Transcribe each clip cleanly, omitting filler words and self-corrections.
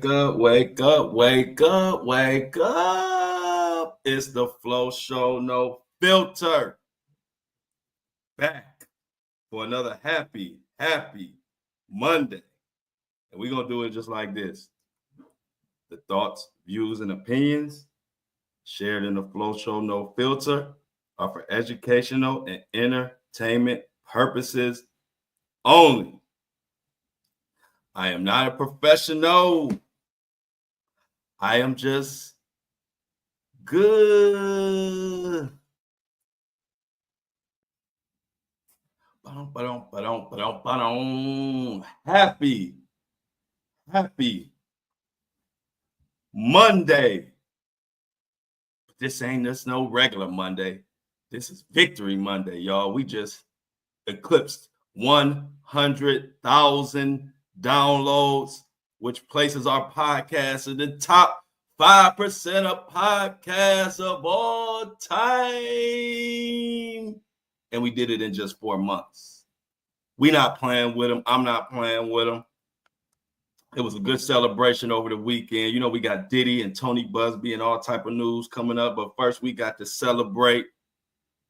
Wake up, wake up, wake up, wake up. It's the Flow Show, no filter. Back for another happy Monday. And we're going to do it just like this. The thoughts, views, and opinions shared in the Flow Show, no filter, are for educational and entertainment purposes only. I am not a professional. I am just good. Happy Monday. This ain't just no regular Monday. This is Victory Monday, y'all. We just eclipsed 100,000 downloads, which places our podcast in the top 5% of podcasts of all time. And we did it in just 4 months. We not playing with them. I'm not playing with them. It was a good celebration over the weekend. You know, we got Diddy and Tony Buzbee and all type of news coming up. But first, we got to celebrate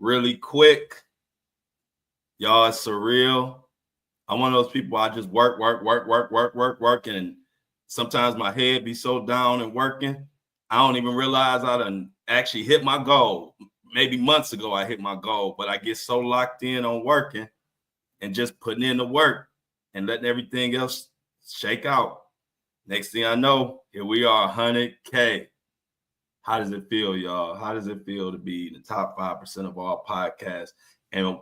really quick. Y'all, it's surreal. I'm one of those people, I just work. And sometimes my head be so down and working, I don't even realize I done actually hit my goal. Maybe months ago, I hit my goal, but I get so locked in on working and just putting in the work and letting everything else shake out. Next thing I know, here we are, 100K. How does it feel, y'all? How does it feel to be in the top 5% of all podcasts? And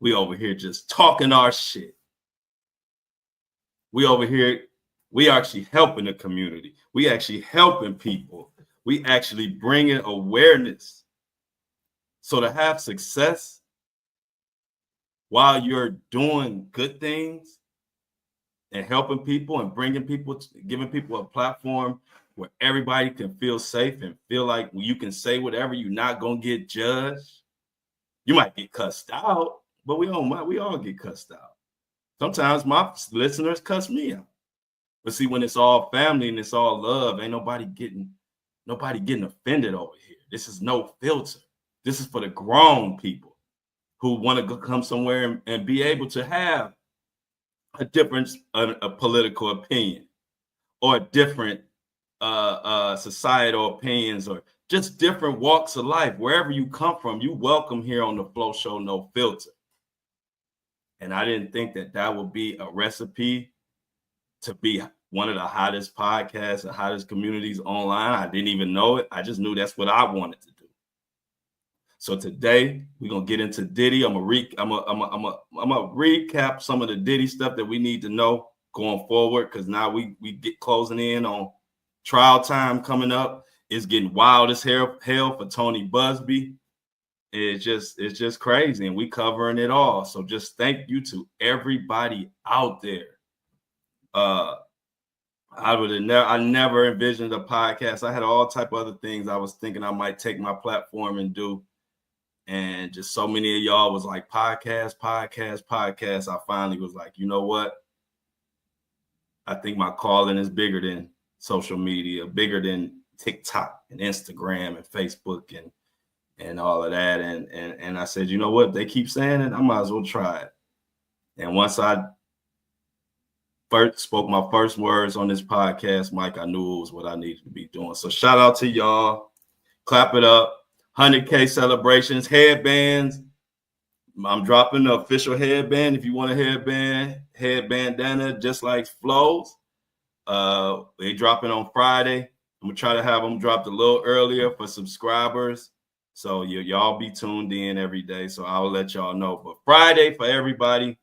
we over here just talking our shit. We over here, we actually helping the community. We actually helping people. We actually bringing awareness. So to have success while you're doing good things and helping people and bringing people, giving people a platform where everybody can feel safe and feel like you can say whatever, you're not going to get judged. You might get cussed out, but we all get cussed out. Sometimes my listeners cuss me out. But see, when it's all family and it's all love, ain't nobody getting offended over here. This is no filter. This is for the grown people who want to come somewhere and be able to have a different a political opinion or different societal opinions or just different walks of life. Wherever you come from, you welcome here on the Flow Show, no filter. And I didn't think that would be a recipe to be one of the hottest podcasts and hottest communities online. I didn't even know it. I just knew that's what I wanted to do. So today we're gonna get into Diddy. I'm gonna recap some of the Diddy stuff that we need to know going forward, because now we get closing in on trial time coming up. It's getting wild as hell for Tony Buzbee. It's just crazy, and we covering it all. So just thank you to everybody out there. I never envisioned a podcast. I had all type of other things I was thinking I might take my platform and do. And just so many of y'all was like, podcast. I finally was like, you know what? I think my calling is bigger than social media, bigger than TikTok and Instagram and Facebook and all of that. And I said, you know what? They keep saying it, I might as well try it. And once I first spoke my first words on this podcast, Mike, I knew it was what I needed to be doing. So shout out to y'all. Clap it up. 100K celebrations, headbands. I'm dropping the official headband. If you want a headbandana, just like Flo's. They dropping on Friday. I'm gonna try to have them dropped a little earlier for subscribers. So y'all be tuned in every day. So I'll let y'all know. But Friday for everybody,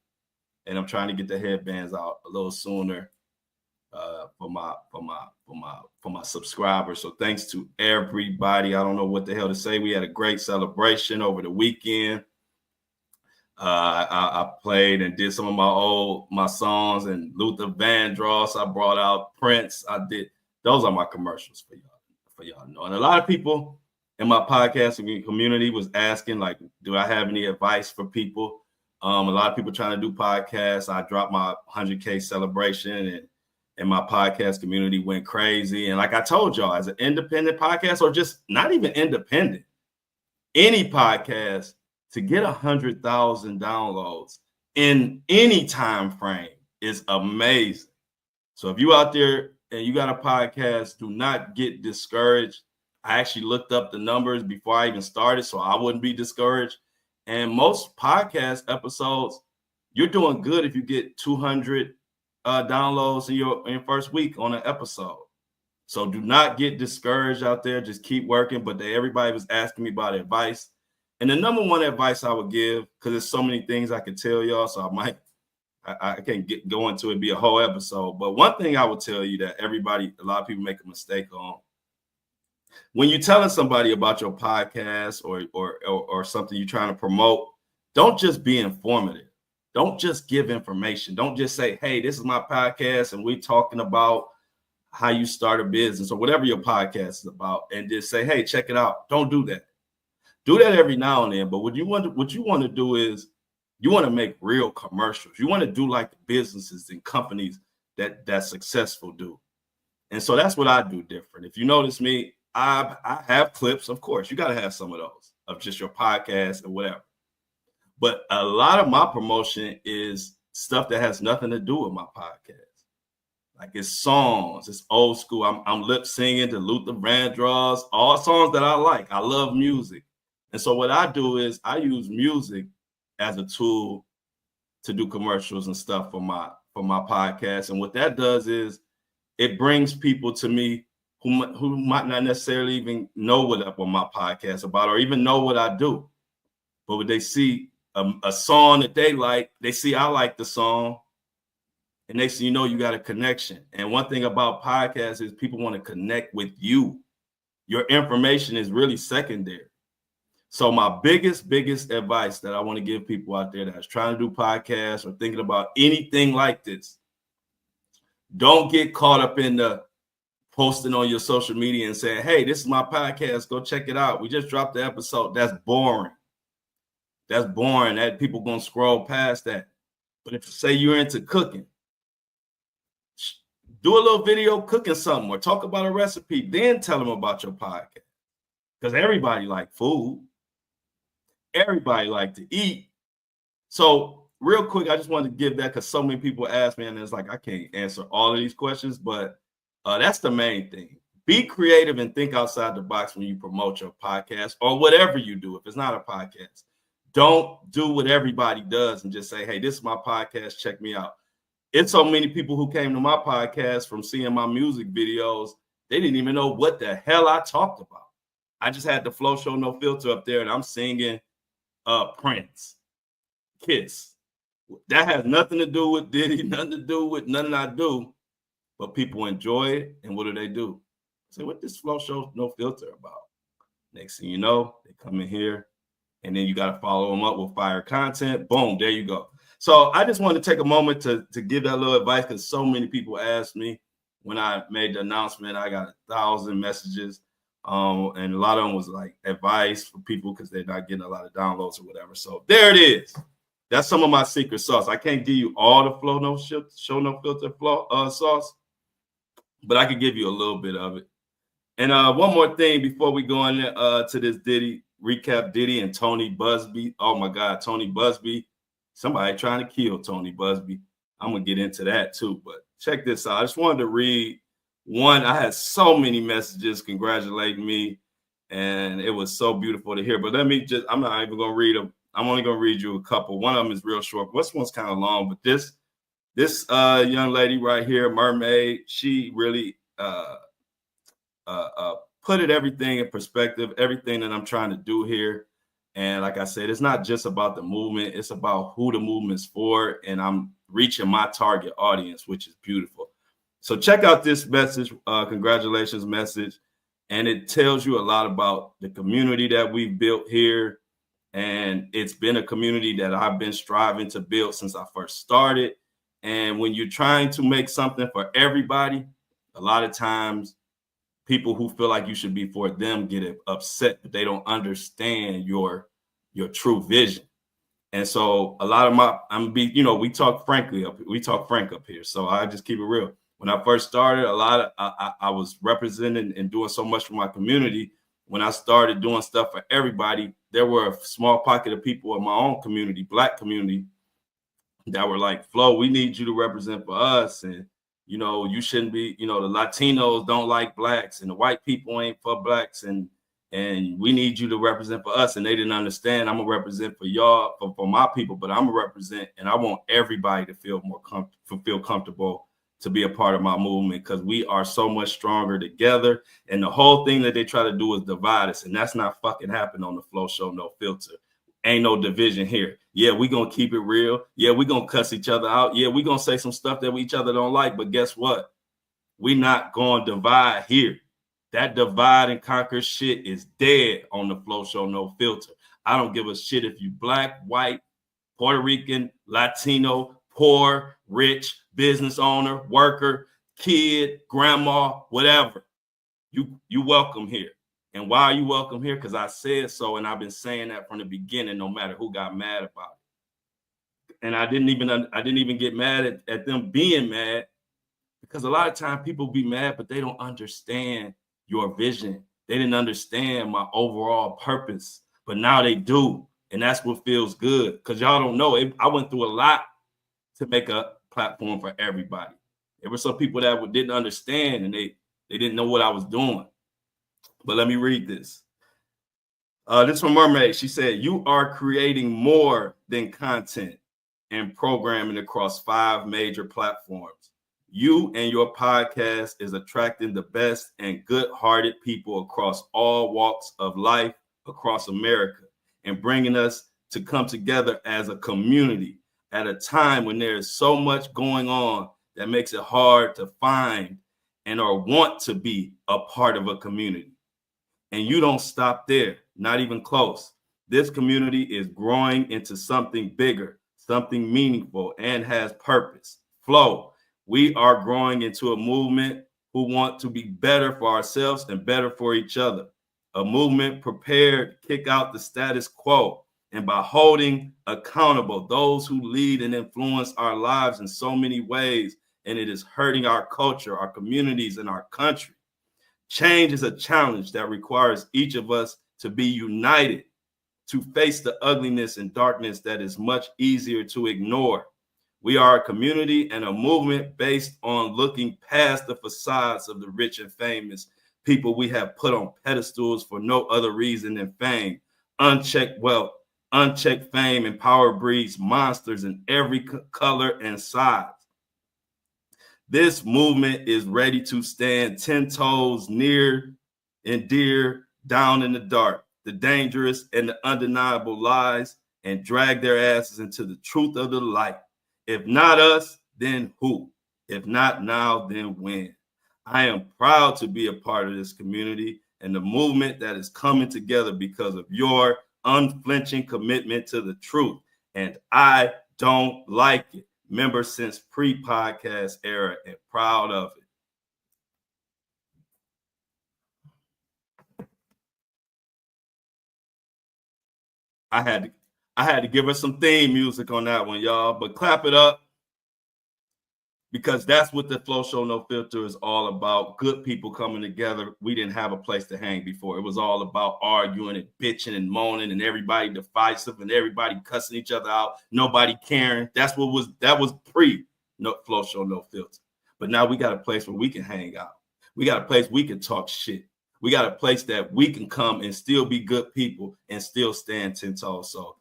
and I'm trying to get the headbands out a little sooner for my subscribers. So thanks to everybody. I don't know what the hell to say. We had a great celebration over the weekend. I played and did some of my songs, and Luther Vandross. I brought out Prince. I did. Those are my commercials for y'all know. And a lot of people in my podcasting community was asking, like, do I have any advice for people? A lot of people trying to do podcasts. I dropped my 100K celebration, and my podcast community went crazy. And like I told y'all, as an independent podcast, or just not even independent, any podcast, to get 100,000 downloads in any time frame is amazing. So if you out there and you got a podcast, do not get discouraged. I actually looked up the numbers before I even started, so I wouldn't be discouraged. And most podcast episodes, you're doing good if you get 200 downloads in your first week on an episode. So do not get discouraged out there. Just keep working. But everybody was asking me about advice. And the number one advice I would give, because there's so many things I could tell y'all, so I can't go into it, be a whole episode. But one thing I would tell you that a lot of people make a mistake on, when you're telling somebody about your podcast or something you're trying to promote, don't just be informative. Don't just give information. Don't just say, hey, this is my podcast and we're talking about how you start a business or whatever your podcast is about, and just say, hey, check it out. Don't do that. Do that every now and then. But what you want to do is you want to make real commercials. You want to do like the businesses and companies that successful do. And so that's what I do different. If you notice me, I have clips, of course. You got to have some of those of just your podcast and whatever. But a lot of my promotion is stuff that has nothing to do with my podcast. Like it's songs, it's old school. I'm lip singing to Luther Vandross, all songs that I like. I love music. And so what I do is I use music as a tool to do commercials and stuff for my podcast. And what that does is it brings people to me who might not necessarily even know what my podcast is about or even know what I do. But when they see a song that they like, they see I like the song, and next thing you know, you got a connection. And one thing about podcasts is people want to connect with you. Your information is really secondary. So my biggest advice that I want to give people out there that's trying to do podcasts or thinking about anything like this, don't get caught up in the posting on your social media and saying, hey, this is my podcast, go check it out. We just dropped the episode. That's boring. That's boring. That people gonna scroll past that. But if you say you're into cooking, do a little video cooking something or talk about a recipe, then tell them about your podcast. Because everybody like food. Everybody like to eat. So real quick, I just wanted to give that because so many people ask me, and it's like I can't answer all of these questions, but that's the main thing. Be creative and think outside the box when you promote your podcast or whatever you do. If it's not a podcast, don't do what everybody does and just say, hey, this is my podcast, check me out. It's so many people who came to my podcast from seeing my music videos, they didn't even know what the hell I talked about. I just had the Flow Show No Filter up there and I'm singing Prince, Kiss. That has nothing to do with Diddy, nothing to do with nothing I do, but people enjoy it. And what do? Say, what this Flow Show No Filter about? Next thing you know, they come in here and then you got to follow them up with fire content. Boom, there you go. So I just wanted to take a moment to give that little advice because so many people asked me when I made the announcement. I got 1,000 messages. And a lot of them was like advice for people because they're not getting a lot of downloads or whatever. So there it is. That's some of my secret sauce. I can't give you all the Flow No Show No Filter sauce, but I can give you a little bit of it. And one more thing before we go on to this Diddy recap, Diddy and Tony Buzbee. Oh my God, Tony Buzbee. Somebody trying to kill Tony Buzbee. I'm gonna get into that too. But check this out. I just wanted to read one. I had so many messages congratulating me, and it was so beautiful to hear. But I'm not even gonna read them. I'm only gonna read you a couple. One of them is real short. This one's kind of long, but this young lady right here, Mermaid, she really put everything in perspective, everything that I'm trying to do here. And like I said, it's not just about the movement, it's about who the movement's for, and I'm reaching my target audience, which is beautiful. So check out this message, congratulations message, and it tells you a lot about the community that we've built here. And it's been a community that I've been striving to build since I first started. And when you're trying to make something for everybody, a lot of times people who feel like you should be for them get upset, but they don't understand your true vision. And so a lot of we talk frank up here. So I just keep it real. When I first started, I was representing and doing so much for my community. When I started doing stuff for everybody, there were a small pocket of people in my own community, Black community, that were like, Flo, we need you to represent for us. And, you know, you shouldn't be, you know, the Latinos don't like Blacks and the white people ain't for Blacks. And we need you to represent for us. And they didn't understand. I'm gonna represent for y'all, for my people, but I'm gonna represent, and I want everybody to feel feel comfortable to be a part of my movement, because we are so much stronger together. And the whole thing that they try to do is divide us, and that's not fucking happening on the Flow Show No Filter. Ain't no division here. Yeah, we gonna keep it real. Yeah, we gonna cuss each other out. Yeah, we gonna say some stuff that each other don't like. But guess what? We not gonna divide here. That divide and conquer shit is dead on the Flow Show No Filter. I don't give a shit if you Black, white, Puerto Rican, Latino, poor, rich, business owner, worker, kid, grandma, whatever. You welcome here. And why are you welcome here? Because I said so, and I've been saying that from the beginning, no matter who got mad about it. And I didn't even get mad at them being mad, because a lot of times people be mad, but they don't understand your vision. They didn't understand my overall purpose, but now they do. And that's what feels good, because y'all don't know. I went through a lot to make a platform for everybody. There were some people that didn't understand, and they didn't know what I was doing. But let me read this. This from Mermaid. She said, you are creating more than content and programming across 5 major platforms. You and your podcast is attracting the best and good-hearted people across all walks of life across America, and bringing us to come together as a community at a time when there is so much going on that makes it hard to find and or want to be a part of a community. And you don't stop there, not even close. This community is growing into something bigger, something meaningful, and has purpose. Flow. We are growing into a movement who want to be better for ourselves and better for each other. A movement prepared to kick out the status quo, and by holding accountable those who lead and influence our lives in so many ways, and it is hurting our culture, our communities, and our country. Change is a challenge that requires each of us to be united to face the ugliness and darkness that is much easier to ignore. We are a community and a movement based on looking past the facades of the rich and famous, people we have put on pedestals for no other reason than fame. Unchecked wealth, unchecked fame, and power breeds monsters in every color and size. This movement is ready to stand 10 toes near and dear down in the dark, the dangerous and the undeniable lies, and drag their asses into the truth of the light. If not us, then who? If not now, then when? I am proud to be a part of this community and the movement that is coming together because of your unflinching commitment to the truth. And I don't like it. Member since pre-podcast era, and proud of it. I had to give her some theme music on that one, y'all. But clap it up, because that's what the Flow Show No Filter is all about. Good people coming together. We didn't have a place to hang before. It was all about arguing and bitching and moaning, and everybody divisive and everybody cussing each other out. Nobody caring. That was pre Flow Show No Filter. But now we got a place where we can hang out. We got a place we can talk shit. We got a place that we can come and still be good people and still stand 10 toes. So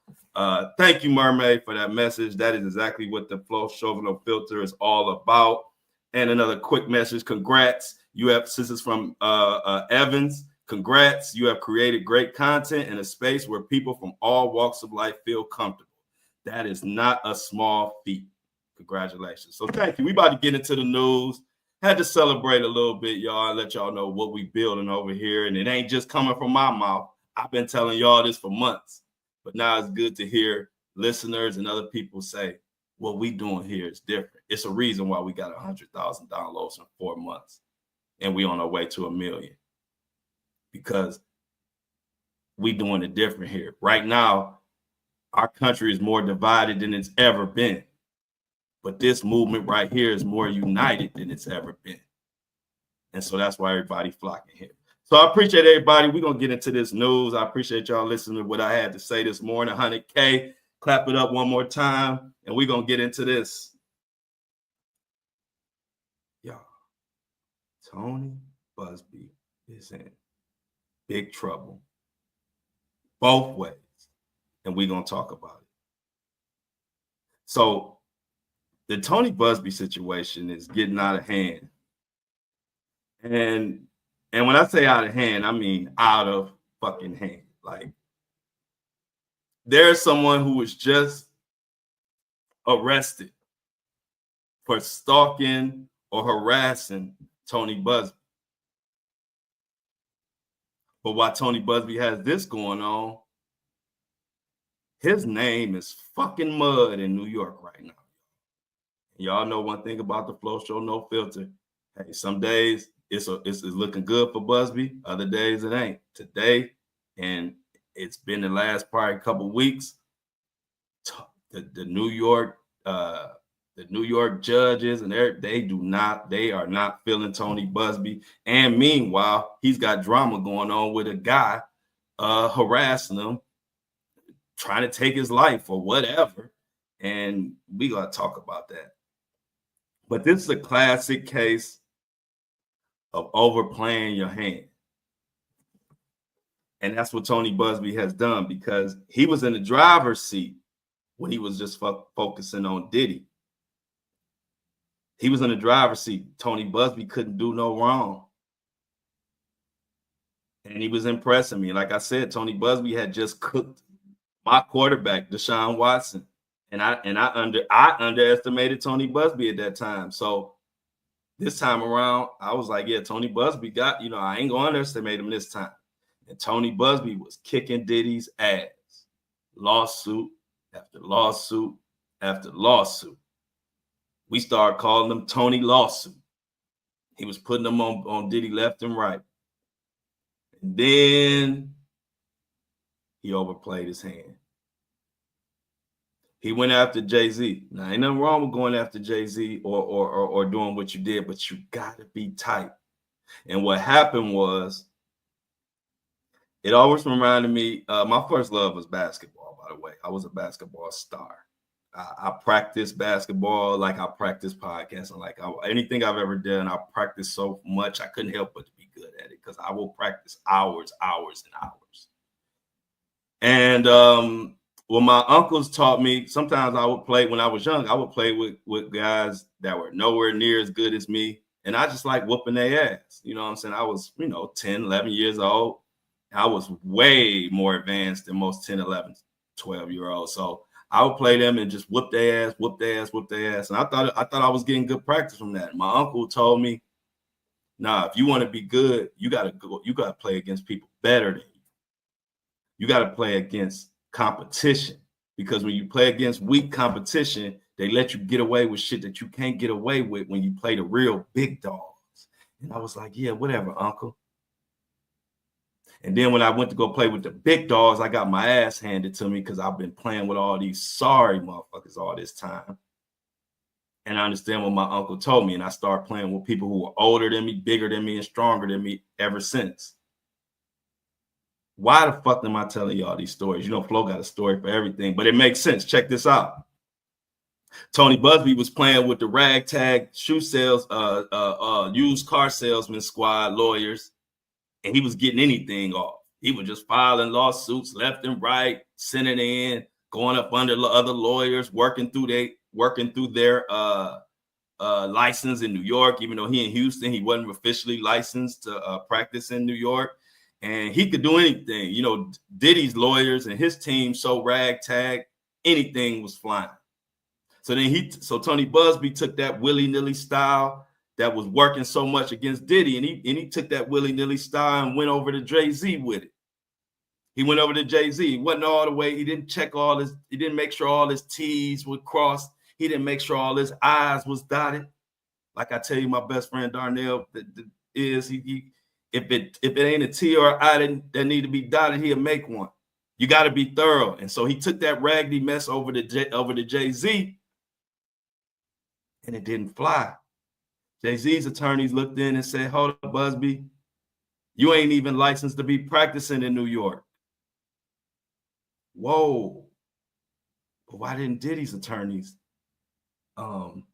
thank you, Mermaid, for that message. That is exactly what the Flow Show No Filter is all about. And another quick message. Congrats. This is from Evans. Congrats. You have created great content in a space where people from all walks of life feel comfortable. That is not a small feat. Congratulations. So thank you. We about to get into the news. Had to celebrate a little bit, y'all, and let y'all know what we building over here. And it ain't just coming from my mouth. I've been telling y'all this for months. But now it's good to hear listeners and other people say, what we doing here is different. It's a reason why we got 100,000 downloads in 4 months. And we on our way to 1 million. Because we doing it different here. Right now, our country is more divided than it's ever been. But this movement right here is more united than it's ever been. And so that's why everybody flocking here. So I appreciate everybody. We're going to get into this news. I appreciate y'all listening to what I had to say this morning. 100K. Clap it up one more time. And we're going to get into this. Y'all, Tony Buzbee is in big trouble. Both ways. And we're going to talk about it. So the Tony Buzbee situation is getting out of hand. And when I say out of hand, I mean out of fucking hand. Like, there's someone who was just arrested for stalking or harassing Tony Buzbee. But while Tony Buzbee has this going on, his name is fucking mud in New York right now. Y'all know one thing about the Flow Show, No Filter. Hey, some days it's looking good for Buzbee. Other days it ain't. Today, and it's been the last probably couple of weeks, the New York judges and they are not feeling Tony Buzbee. And meanwhile, he's got drama going on with a guy harassing him, trying to take his life or whatever. And we gotta talk about that. But this is a classic case of overplaying your hand. And that's what Tony Buzbee has done, because he was in the driver's seat when he was just focusing on Diddy. He was in the driver's seat. Tony Buzbee couldn't do no wrong. And he was impressing me. Like I said, Tony Buzbee had just cooked my quarterback, Deshaun Watson. And I underestimated Tony Buzbee at that time. So this time around, I was like, yeah, Tony Buzbee got, I ain't gonna underestimate him this time. And Tony Buzbee was kicking Diddy's ass. Lawsuit after lawsuit after lawsuit. We started calling him Tony Lawsuit. He was putting them on Diddy left and right. And then he overplayed his hand. He went after Jay-Z. Now, ain't nothing wrong with going after Jay-Z or doing what you did, but you got to be tight. And what happened was, it always reminded me, my first love was basketball, by the way. I was a basketball star. I practiced basketball like I practice podcasting. Like anything I've ever done, I practiced so much, I couldn't help but to be good at it, because I will practice hours and hours. And well, my uncles taught me, sometimes I would play, when I was young, I would play with guys that were nowhere near as good as me. And I just like whooping their ass. You know what I'm saying? I was, 10, 11 years old. I was way more advanced than most 10, 11, 12-year-olds. So I would play them and just whoop their ass. And I thought I was getting good practice from that. My uncle told me, nah, if you want to be good, you got to play against people better than you. You got to play against competition, because when you play against weak competition, they let you get away with shit that you can't get away with when you play the real big dogs. And I was like, yeah, whatever, uncle. And then when I went to go play with the big dogs, I got my ass handed to me, because I've been playing with all these sorry motherfuckers all this time. And I understand what my uncle told me, and I started playing with people who were older than me, bigger than me, and stronger than me ever since. Why the fuck am I telling y'all these stories? Flo got a story for everything, but it makes sense. Check this out. Tony Buzbee was playing with the ragtag shoe sales, used car salesman squad lawyers, and he was getting anything off. He was just filing lawsuits left and right, sending in, going up under other lawyers, working through their license in New York. Even though he in Houston, he wasn't officially licensed to practice in New York. And he could do anything. Diddy's lawyers and his team so ragtag, anything was flying. So Tony Buzbee took that willy-nilly style that was working so much against Diddy, and he took that willy-nilly style and went over to Jay-Z with it. He went over to Jay-Z. He wasn't all the way. He didn't he didn't make sure all his T's were crossed. He didn't make sure all his I's was dotted. Like I tell you, my best friend Darnell if it ain't a T or an I that need to be dotted, he'll make one. You got to be thorough. And so he took that raggedy mess over to Jay-Z. and it didn't fly. Jay-Z's attorneys looked in and said, hold up, Buzbee, you ain't even licensed to be practicing in New York. Whoa. But why didn't Diddy's attorneys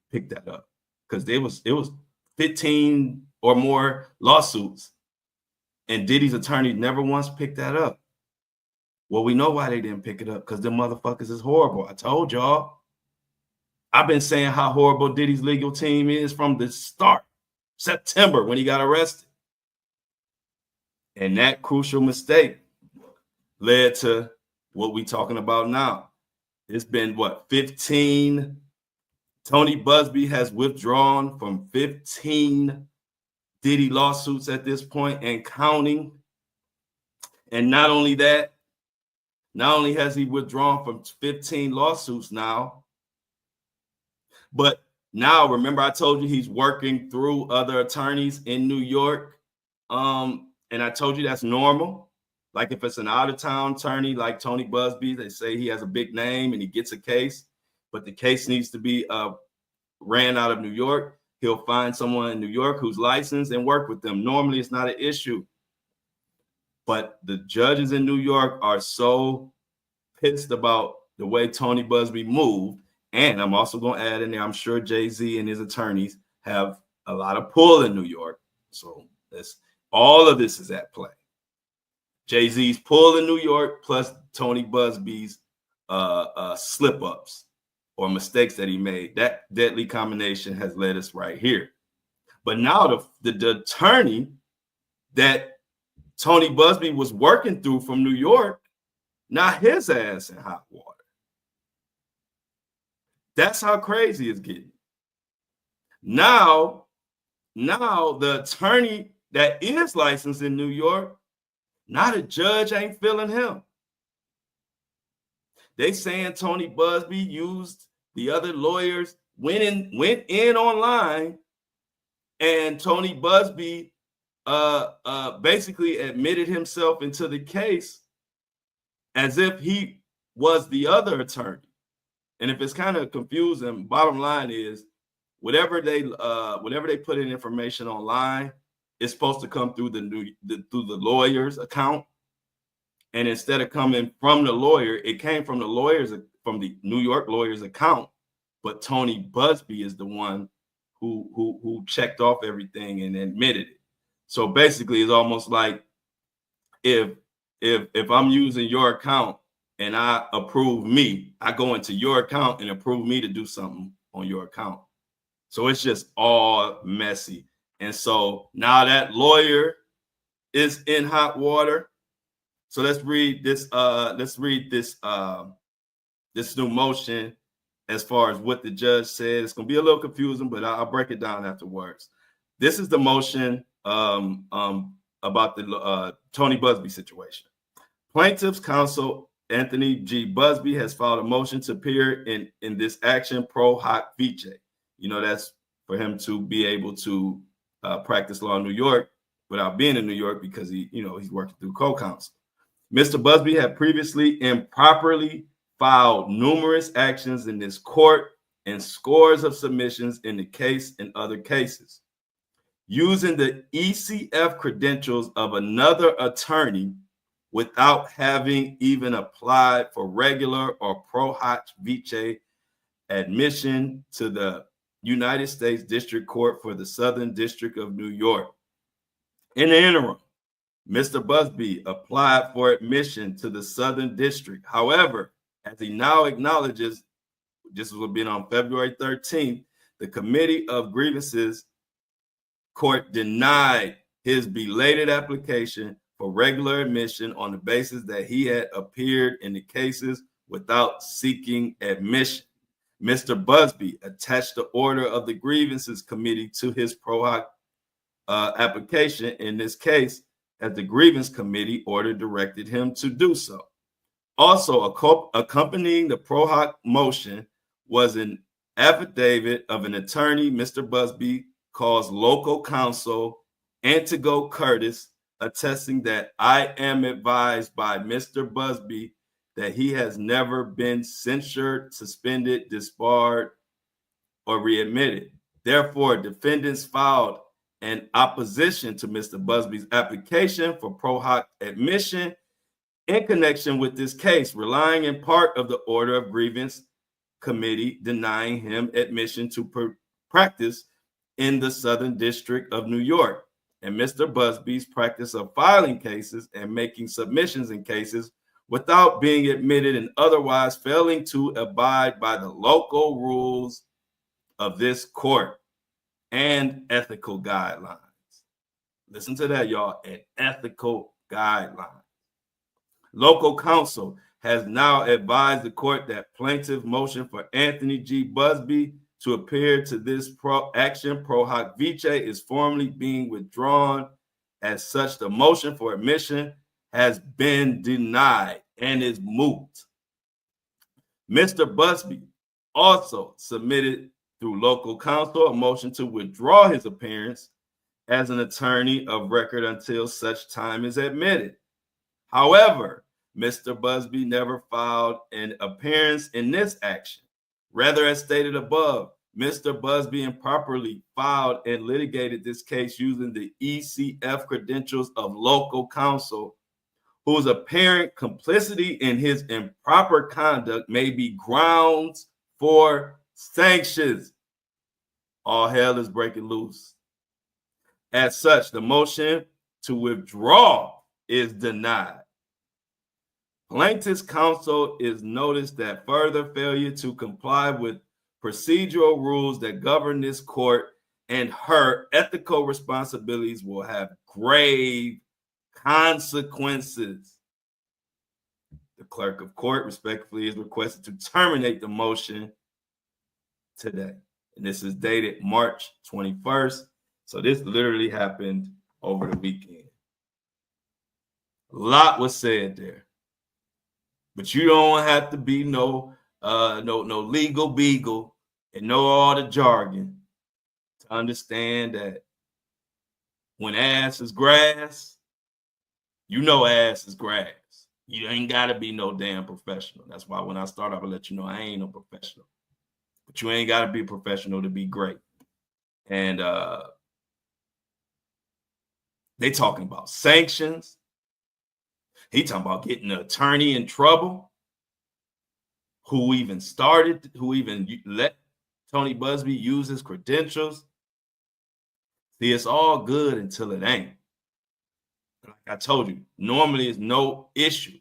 pick that up? Because it was 15 or more lawsuits, and Diddy's attorney never once picked that up. Well, we know why they didn't pick it up, because them motherfuckers is horrible. I told y'all. I've been saying how horrible Diddy's legal team is from the start, September, when he got arrested. And that crucial mistake led to what we talking about now. It's been, what, 15? Tony Buzbee has withdrawn from 15 Diddy lawsuits at this point and counting. And not only that, not only has he withdrawn from 15 lawsuits now, but now, remember I told you he's working through other attorneys in New York. And I told you that's normal. Like if it's an out-of-town attorney like Tony Buzbee, they say he has a big name and he gets a case, but the case needs to be ran out of New York. He'll find someone in New York who's licensed and work with them. Normally, it's not an issue. But the judges in New York are so pissed about the way Tony Buzbee moved. And I'm also going to add in there, I'm sure Jay-Z and his attorneys have a lot of pull in New York. So all of this is at play. Jay-Z's pull in New York plus Tony Buzbee's slip-ups or mistakes that he made. That deadly combination has led us right here. But now the attorney that Tony Buzbee was working through from New York, not his ass in hot water. That's how crazy it's getting. Now the attorney that is licensed in New York, now the judge ain't feeling him. They saying Tony Buzbee used the other lawyers, went in online, and Tony Buzbee basically admitted himself into the case as if he was the other attorney. And if it's kind of confusing, bottom line is whatever they put in information online, it's supposed to come through the lawyer's account. And instead of coming from the lawyer, it came from the New York lawyer's account. But Tony Buzbee is the one who checked off everything and admitted it. So basically, it's almost like if I'm using your account and I approve me, I go into your account and approve me to do something on your account. So it's just all messy. And so now that lawyer is in hot water. So let's read this this new motion as far as what the judge said. It's going to be a little confusing, but I'll break it down afterwards. This is the motion about the Tony Buzbee situation. Plaintiff's counsel Anthony G. Buzbee has filed a motion to appear in this action pro hoc vice. You know, that's for him to be able to practice law in New York without being in New York because he's working through co-counsel. Mr. Buzbee had previously improperly filed numerous actions in this court and scores of submissions in the case and other cases. Using the ECF credentials of another attorney without having even applied for regular or pro hoc vice admission to the United States District Court for the Southern District of New York. In the interim, Mr. Buzbee applied for admission to the Southern District. However, as he now acknowledges, this will be on February 13th, the Committee of Grievances Court denied his belated application for regular admission on the basis that he had appeared in the cases without seeking admission. Mr. Buzbee attached the order of the Grievances Committee to his pro hoc application in this case, as the Grievance Committee order directed him to do so. Also, accompanying the pro hoc motion was an affidavit of an attorney Mr. Buzbee calls local counsel Antigo Curtis, attesting that I am advised by Mr. Buzbee that he has never been censured, suspended, disbarred, or readmitted. Therefore, defendants filed an opposition to Mr. Buzbee's application for pro hoc admission in connection with this case, relying in part of the order of grievance committee denying him admission to practice in the Southern District of New York, and Mr. Buzbee's practice of filing cases and making submissions in cases without being admitted and otherwise failing to abide by the local rules of this court and ethical guidelines. Listen to that, y'all, an ethical guideline. Local counsel has now advised the court that plaintiff motion for Anthony G. Buzbee to appear to this action pro hoc vice is formally being withdrawn. As such, the motion for admission has been denied and is moot. Mr. Buzbee also submitted through local counsel a motion to withdraw his appearance as an attorney of record until such time is admitted. However, Mr. Buzbee never filed an appearance in this action. Rather, as stated above, Mr. Buzbee improperly filed and litigated this case using the ECF credentials of local counsel, whose apparent complicity in his improper conduct may be grounds for sanctions. All hell is breaking loose. As such, the motion to withdraw is denied. Plaintiff's counsel is noticed that further failure to comply with procedural rules that govern this court and her ethical responsibilities will have grave consequences. The clerk of court respectfully is requested to terminate the motion today. And this is dated March 21st. So this literally happened over the weekend. A lot was said there. But you don't have to be no legal beagle and know all the jargon to understand that when ass is grass, you know ass is grass. You ain't got to be no damn professional. That's why when I start, I will let you know I ain't no professional. But you ain't got to be a professional to be great. And they talking about sanctions. He talking about getting an attorney in trouble. Who even let Tony Buzbee use his credentials. See, it's all good until it ain't. Like I told you, normally it's no issue.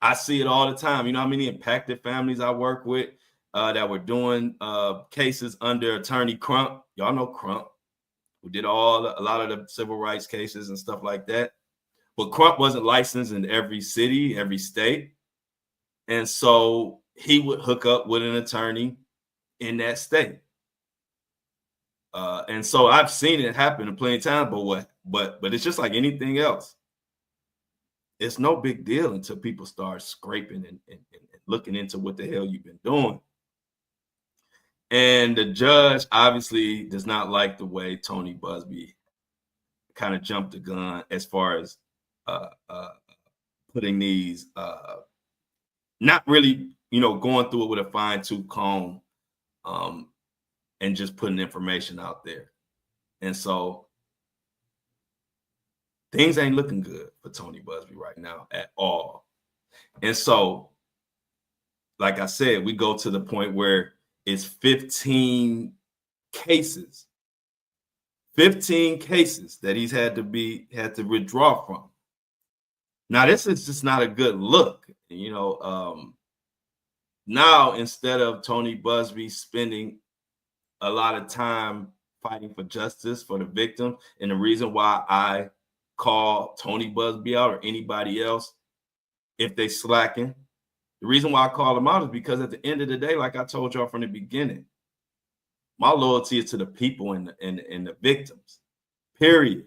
I see it all the time. You know how many impacted families I work with that were doing cases under Attorney Crump? Y'all know Crump, who did a lot of the civil rights cases and stuff like that. But Crump wasn't licensed in every city, every state. And so he would hook up with an attorney in that state. And so I've seen it happen plenty of times, but it's just like anything else. It's no big deal until people start scraping and looking into what the hell you've been doing. And the judge obviously does not like the way Tony Buzbee kind of jumped the gun as far as putting these, not really, going through it with a fine-tooth comb and just putting information out there. And so things ain't looking good for Tony Buzbee right now at all. And so, like I said, we go to the point where it's 15 cases that he's had to withdraw from. Now, this is just not a good look. Now, instead of Tony Buzbee spending a lot of time fighting for justice for the victim, and the reason why I call Tony Buzbee out or anybody else if they slacking, the reason why I call them out is because at the end of the day, like I told y'all from the beginning, my loyalty is to the people and the victims, period.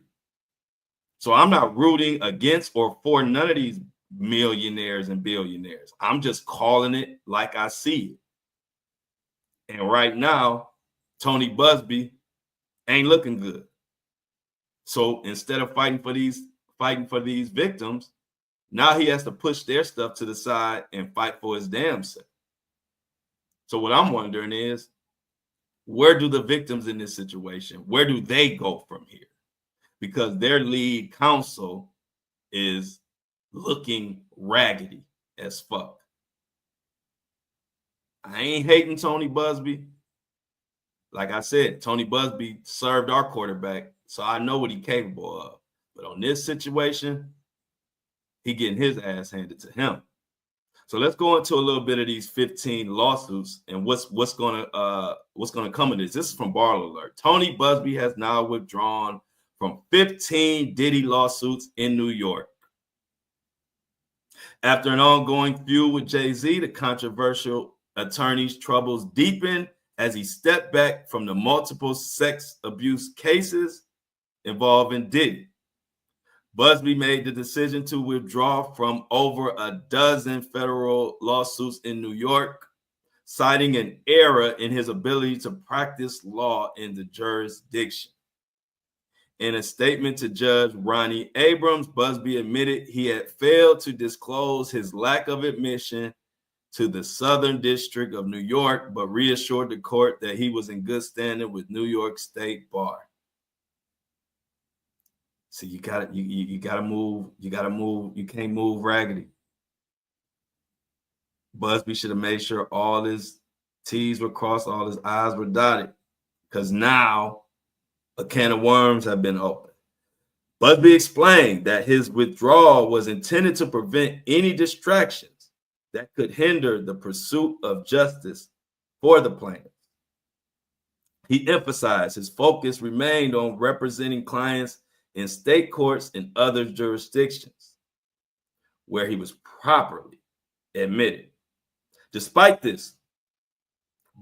So I'm not rooting against or for none of these millionaires and billionaires. I'm just calling it like I see it. And right now, Tony Buzbee ain't looking good. So instead of fighting for these victims, now he has to push their stuff to the side and fight for his damn self. So what I'm wondering is, where do the victims in this situation, where do they go from here? Because their lead counsel is looking raggedy as fuck. I ain't hating Tony Buzbee. Like I said, Tony Buzbee served our quarterback, so I know what he's capable of. But on this situation, he getting his ass handed to him. So let's go into a little bit of these 15 lawsuits and what's gonna come of this. This is from Bar Alert. Tony Buzbee has now withdrawn from 15 Diddy lawsuits in New York. After an ongoing feud with Jay-Z, the controversial attorney's troubles deepened as he stepped back from the multiple sex abuse cases involving Diddy. Buzbee made the decision to withdraw from over a dozen federal lawsuits in New York, citing an error in his ability to practice law in the jurisdiction. In a statement to Judge Ronnie Abrams, Buzbee admitted he had failed to disclose his lack of admission to the Southern District of New York, but reassured the court that he was in good standing with New York State Bar. So you gotta move. You can't move raggedy. Buzbee should have made sure all his T's were crossed, all his I's were dotted, because now a can of worms have been opened. Buzbee explained that his withdrawal was intended to prevent any distractions that could hinder the pursuit of justice for the plaintiff. He emphasized his focus remained on representing clients in state courts and other jurisdictions where he was properly admitted. Despite this,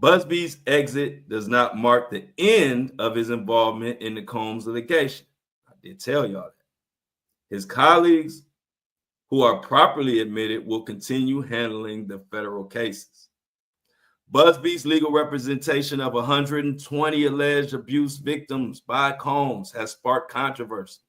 Buzbee's exit does not mark the end of his involvement in the Combs litigation. I did tell y'all that. His colleagues who are properly admitted will continue handling the federal cases. Buzbee's legal representation of 120 alleged abuse victims by Combs has sparked controversy,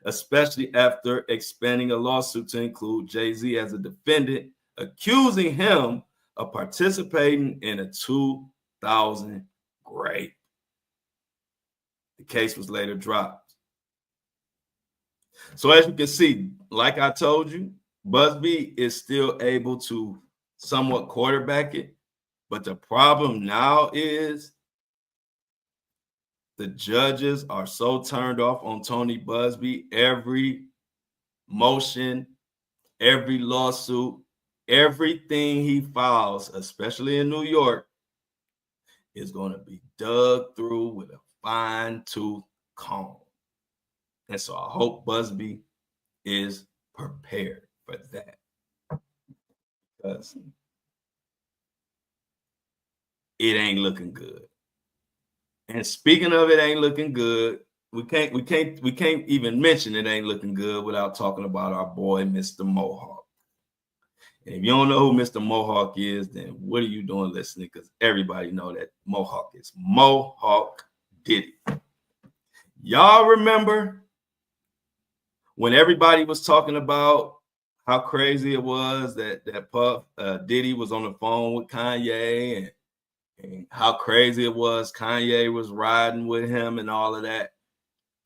especially after expanding a lawsuit to include Jay-Z as a defendant, accusing him of participating in a 2000 rape. The case was later dropped. So as you can see, like I told you, Buzbee is still able to somewhat quarterback it. But the problem now is the judges are so turned off on Tony Buzbee. Every motion, every lawsuit, everything he files, especially in New York, is going to be dug through with a fine-tooth comb. And so I hope Buzbee is prepared for that. Because it ain't looking good. And speaking of it ain't looking good, we can't even mention it ain't looking good without talking about our boy, Mr. Mohawk. And if you don't know who Mr. Mohawk is, then what are you doing listening? Because everybody know that Mohawk is Mohawk Diddy. Y'all remember when everybody was talking about how crazy it was that Puff Diddy was on the phone with Kanye and how crazy it was Kanye was riding with him and all of that.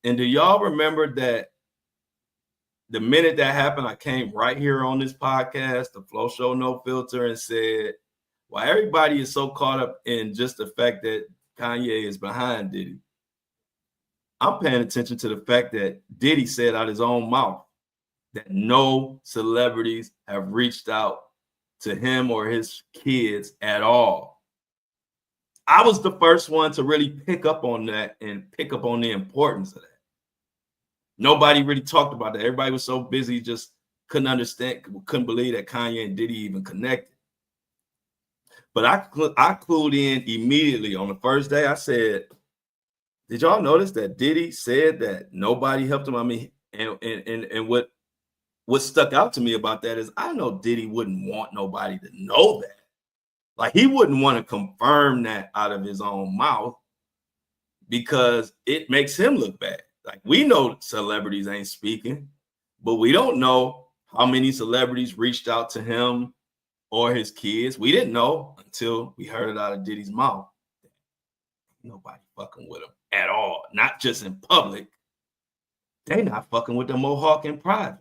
And do y'all remember that the minute that happened, I came right here on this podcast, the Flow Show No Filter, and said, well, everybody is so caught up in just the fact that Kanye is behind Diddy. I'm paying attention to the fact that Diddy said out his own mouth that no celebrities have reached out to him or his kids at all. I was the first one to really pick up on that and pick up on the importance of that. Nobody really talked about that. Everybody was so busy, just couldn't understand, couldn't believe that Kanye and Diddy even connected. But I clued in immediately on the first day. I said, did y'all notice that Diddy said that nobody helped him? I mean, and what stuck out to me about that is I know Diddy wouldn't want nobody to know that. Like, he wouldn't want to confirm that out of his own mouth because it makes him look bad. Like, we know celebrities ain't speaking, but we don't know how many celebrities reached out to him or his kids. We didn't know until we heard it out of Diddy's mouth. Nobody fucking with him at all. Not just in public. They not fucking with the Mohawk in private.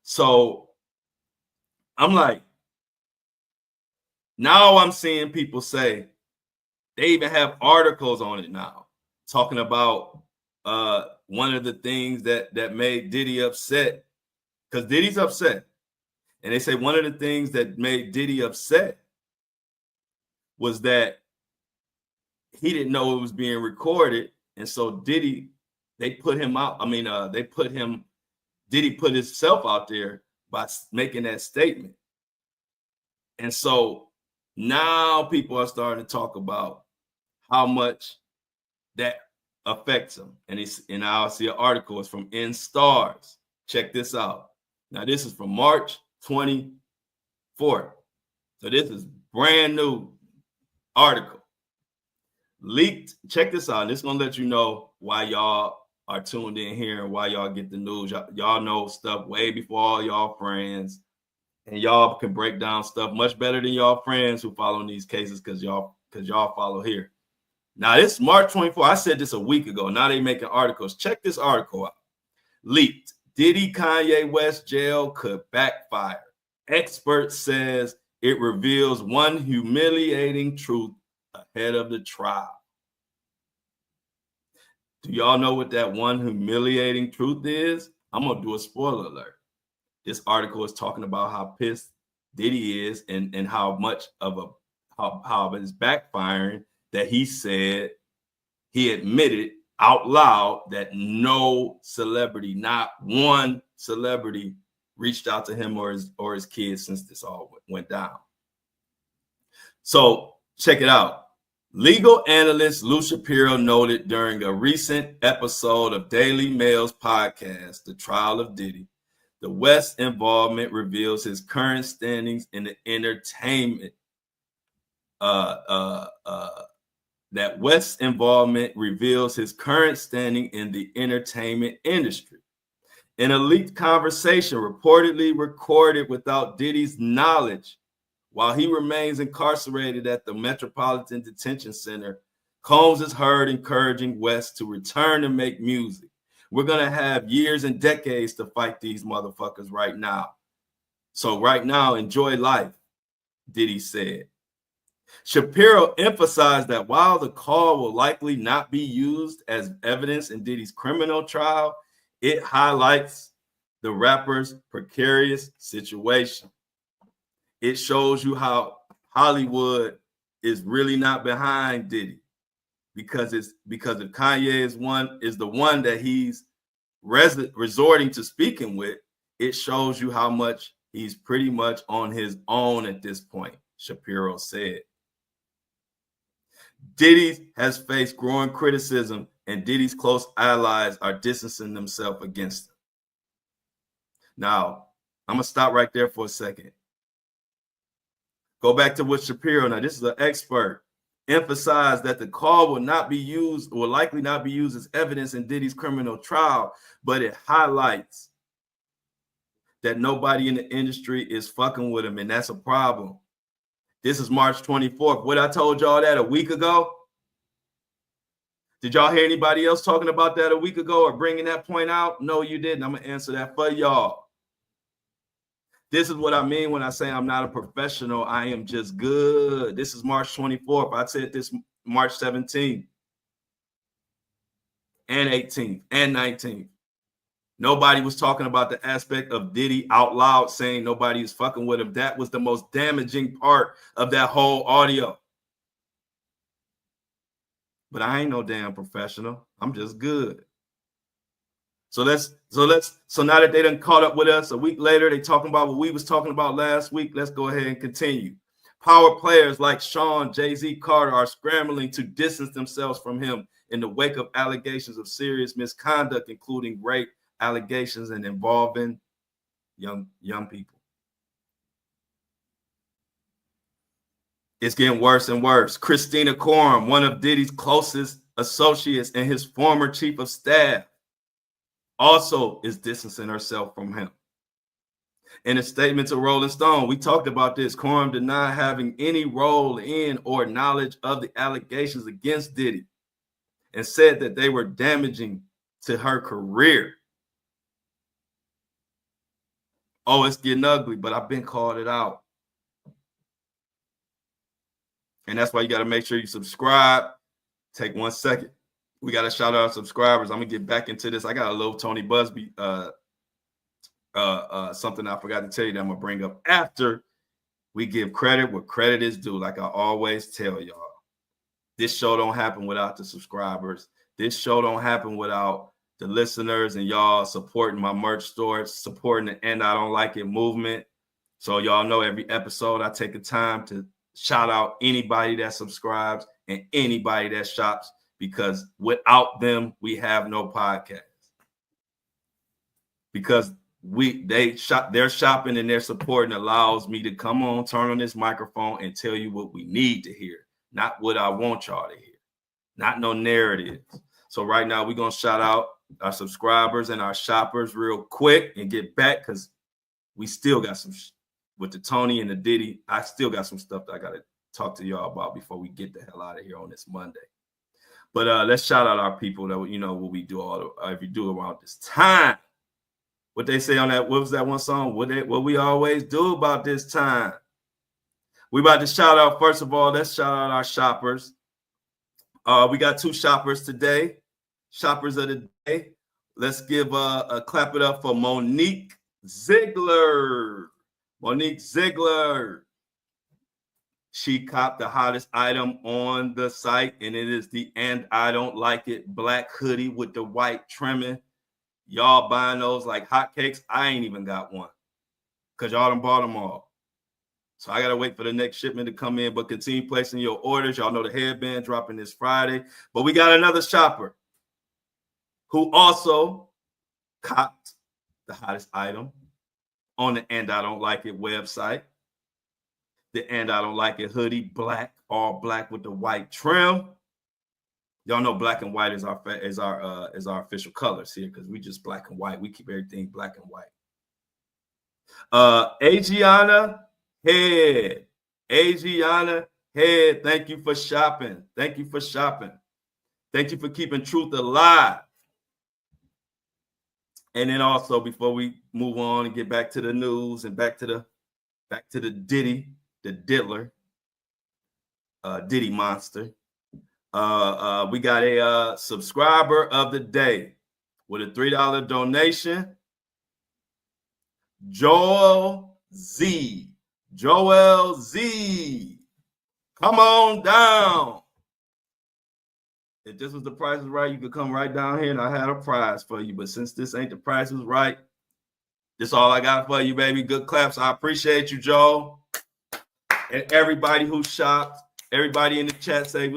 So I'm like, now I'm seeing people say, they even have articles on it now, talking about one of the things that made Diddy upset, because Diddy's upset. And they say one of the things that made Diddy upset was that he didn't know it was being recorded. And so Diddy, they put him out. I mean, Diddy put himself out there by making that statement. And so now people are starting to talk about how much that affects him. And I'll see an article. It's from In Stars. Check this out. Now, this is from March 24th. So this is brand new article. Leaked. Check this out. This is going to let you know why y'all are tuned in here and why y'all get the news. Y'all know stuff way before all y'all friends. And y'all can break down stuff much better than y'all friends who follow in these cases because y'all follow here. Now, this is March 24th. I said this a week ago. Now they making articles. Check this article out. Leaked. Diddy Kanye West jail could backfire. Expert says it reveals one humiliating truth ahead of the trial. Do y'all know what that one humiliating truth is? I'm going to do a spoiler alert. This article is talking about how pissed Diddy is and how much of how it's backfiring that he said, he admitted out loud that no celebrity, not one celebrity, reached out to him or his kids since this all went down. So check it out. Legal analyst Lou Shapiro noted during a recent episode of Daily Mail's podcast, The Trial of Diddy, the West involvement reveals his current standings in the entertainment. That West's involvement reveals his current standing in the entertainment industry. In a leaked conversation reportedly recorded without Diddy's knowledge, while he remains incarcerated at the Metropolitan Detention Center, Combs is heard encouraging West to return and make music. We're going to have years and decades to fight these motherfuckers right now. So right now, enjoy life, Diddy said. Shapiro emphasized that while the call will likely not be used as evidence in Diddy's criminal trial, it highlights the rapper's precarious situation. It shows you how Hollywood is really not behind Diddy, because if Kanye is the one that he's resorting to speaking with, it shows you how much he's pretty much on his own at this point, Shapiro said. Diddy has faced growing criticism, and Diddy's close allies are distancing themselves against him. Now, I'm going to stop right there for a second. Go back to what Shapiro, now this is an expert, emphasized that the call will likely not be used as evidence in Diddy's criminal trial, but it highlights that nobody in the industry is fucking with him, and that's a problem. This is March 24th. What I told y'all that a week ago? Did y'all hear anybody else talking about that a week ago or bringing that point out? No, you didn't. I'm going to answer that for y'all. This is what I mean when I say I'm not a professional. I am just good. This is March 24th. I said this March 17th and 18th and 19th. Nobody was talking about the aspect of Diddy out loud saying nobody is fucking with him. That was the most damaging part of that whole audio. But I ain't no damn professional. I'm just good. So now that they done caught up with us a week later, they talking about what we was talking about last week. Let's go ahead and continue. Power players like Sean, Jay-Z, Carter are scrambling to distance themselves from him in the wake of allegations of serious misconduct, including rape allegations and involving young people. It's getting worse and worse. Christina Coram, one of Diddy's closest associates and his former chief of staff, also is distancing herself from him. In a statement to Rolling Stone, we talked about this. Quorum denied having any role in or knowledge of the allegations against Diddy and said that they were damaging to her career. Oh, it's getting ugly, but I've been called it out. And that's why you got to make sure you subscribe. Take 1 second. We got to shout out our subscribers. I'm going to get back into this. I got a little Tony Buzbee, something I forgot to tell you that I'm going to bring up after we give credit where credit is due. Like I always tell y'all, this show don't happen without the subscribers. This show don't happen without the listeners and y'all supporting my merch store, supporting the And I Don't Like It movement. So y'all know every episode I take the time to shout out anybody that subscribes and anybody that shops, because without them, we have no podcast. Because they're shopping and they're supporting allows me to come on, turn on this microphone and tell you what we need to hear, not what I want y'all to hear, not no narratives. So right now we're going to shout out our subscribers and our shoppers real quick and get back, because we still got some with the Tony and the Diddy. I still got some stuff that I got to talk to y'all about before we get the hell out of here on this Monday. But let's shout out our people that, you know, what we do every do around this time. What they say on that, what was that one song? What we always do about this time. We about to shout out, first of all, let's shout out our shoppers. We got 2 shoppers today. Shoppers of the day. Let's give a clap it up for Monique Ziegler. Monique Ziegler. She copped the hottest item on the site, and it is the And I Don't Like It black hoodie with the white trimming. Y'all buying those like hotcakes. I ain't even got one because y'all done bought them all. So I got to wait for the next shipment to come in, but continue placing your orders. Y'all know the headband dropping this Friday. But we got another shopper who also copped the hottest item on the And I Don't Like It website. The And I Don't Like It hoodie, black, all black with the white trim. Y'all know black and white is our official colors here, because we just black and white. We keep everything black and white. Adriana Head. Adriana Head, thank you for shopping. Thank you for shopping. Thank you for keeping truth alive. And then also, before we move on and get back to the news and back to the Diddy, the diddler, Diddy monster. We got a subscriber of the day with a $3 donation. Joel Z. Joel Z. Come on down. If this was the Price is Right, you could come right down here and I had a prize for you. But since this ain't the Price is Right, this all I got for you, baby. Good claps. I appreciate you, Joel. And everybody who shopped, everybody in the chat say,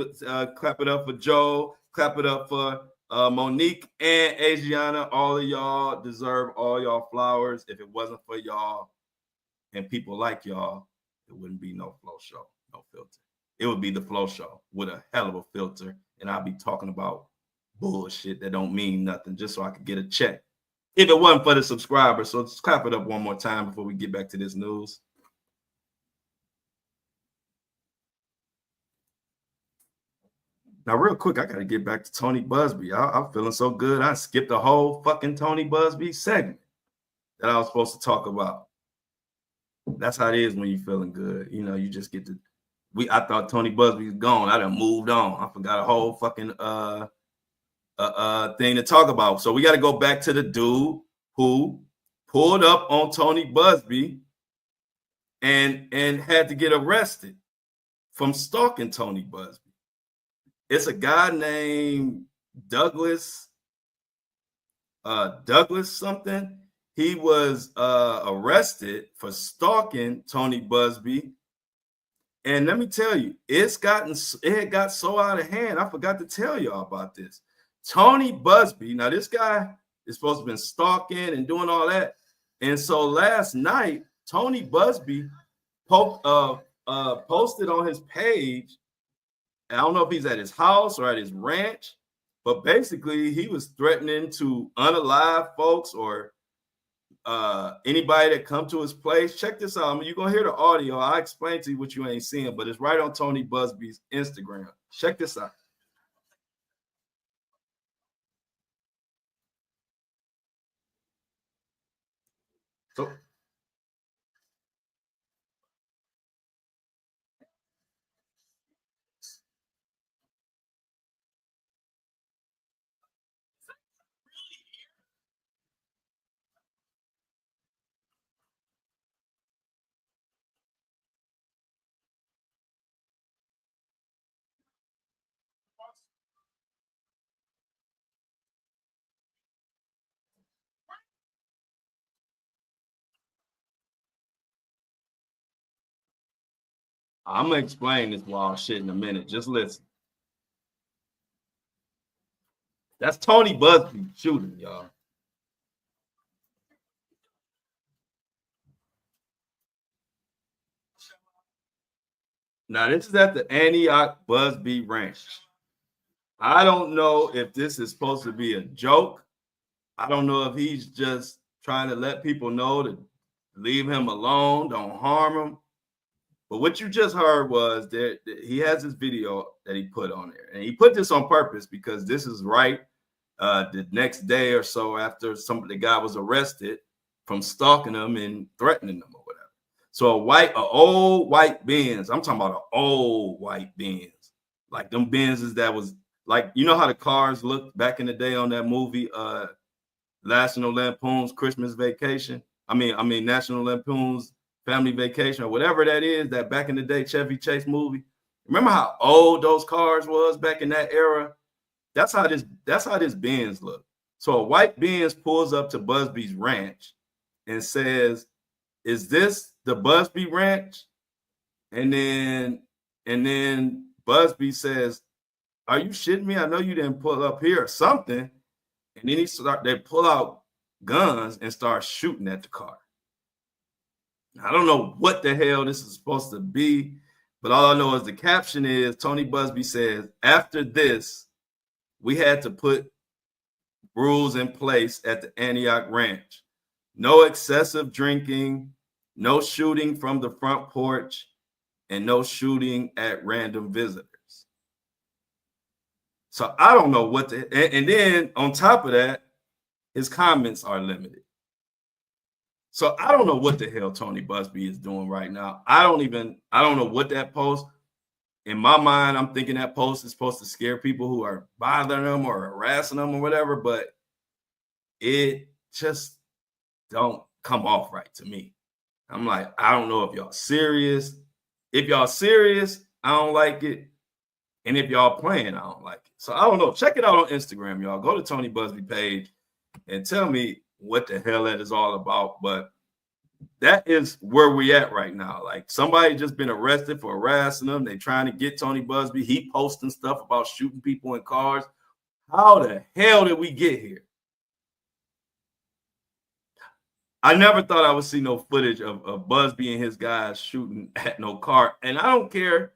clap it up for Joel, clap it up for Monique and Adriana. All of y'all deserve all y'all flowers. If it wasn't for y'all and people like y'all, it wouldn't be no flow show, no filter. It would be the flow show with a hell of a filter. And I'll be talking about bullshit that don't mean nothing just so I could get a check. If it wasn't for the subscribers. So let's clap it up one more time before we get back to this news. Now, real quick, I got to get back to Tony Buzbee. I'm feeling so good. I skipped the whole fucking Tony Buzbee segment that I was supposed to talk about. That's how it is when you're feeling good. You know, you just get to. I thought Tony Buzbee was gone. I done moved on. I forgot a whole fucking thing to talk about. So we got to go back to the dude who pulled up on Tony Buzbee and had to get arrested from stalking Tony Buzbee. It's a guy named Douglas something. He was arrested for stalking Tony Buzbee. And let me tell you, it had got so out of hand. I forgot to tell y'all about this. Tony Buzbee, now this guy is supposed to have been stalking and doing all that. And so last night, Tony Buzbee posted on his page. I don't know if he's at his house or at his ranch, but basically he was threatening to unalive folks or anybody that come to his place, check this out. I mean, you're gonna hear the audio. I explain to you what you ain't seeing, but it's right on Tony Buzbee's Instagram. Check this out. So I'm gonna explain this wild shit in a minute. Just listen. That's Tony Buzbee shooting, y'all. Now, this is at the Antioch Buzbee Ranch. I don't know if this is supposed to be a joke. I don't know if he's just trying to let people know to leave him alone, don't harm him. But what you just heard was that he has this video that he put on there. And he put this on purpose because this is right the next day or so after the guy was arrested from stalking him and threatening him or whatever. So an old white Benz, I'm talking about an old white Benz, like them Benzes that was like, you know how the cars looked back in the day on that movie, National Lampoon's Christmas Vacation. I mean National Lampoon's Family Vacation or whatever that is, that back in the day Chevy Chase movie. Remember how old those cars was back in that era? That's how this Benz look. So a white Benz pulls up to Buzbee's ranch and says, "Is this the Buzbee ranch?" And then Buzbee says, "Are you shitting me? I know you didn't pull up here or something." And then they pull out guns and start shooting at the car. I don't know what the hell this is supposed to be, but all I know is the caption is Tony Buzbee says, "After this, we had to put rules in place at the Antioch Ranch. No excessive drinking, no shooting from the front porch, and no shooting at random visitors." So I don't know what and then on top of that, his comments are limited. So I don't know what the hell Tony Buzbee is doing right now. I don't know what that post. In my mind, I'm thinking that post is supposed to scare people who are bothering them or harassing them or whatever, but it just don't come off right to me. I'm like, I don't know if y'all serious. If y'all serious, I don't like it. And if y'all playing, I don't like it. So I don't know. Check it out on Instagram, y'all. Go to Tony Buzbee page and tell me what the hell that is all about. But that is where we at right now. Like, somebody just been arrested for harassing them. They trying to get Tony Buzbee. He posting stuff about shooting people in cars. How the hell did we get here? I never thought I would see no footage of Buzbee and his guys shooting at no car. And I don't care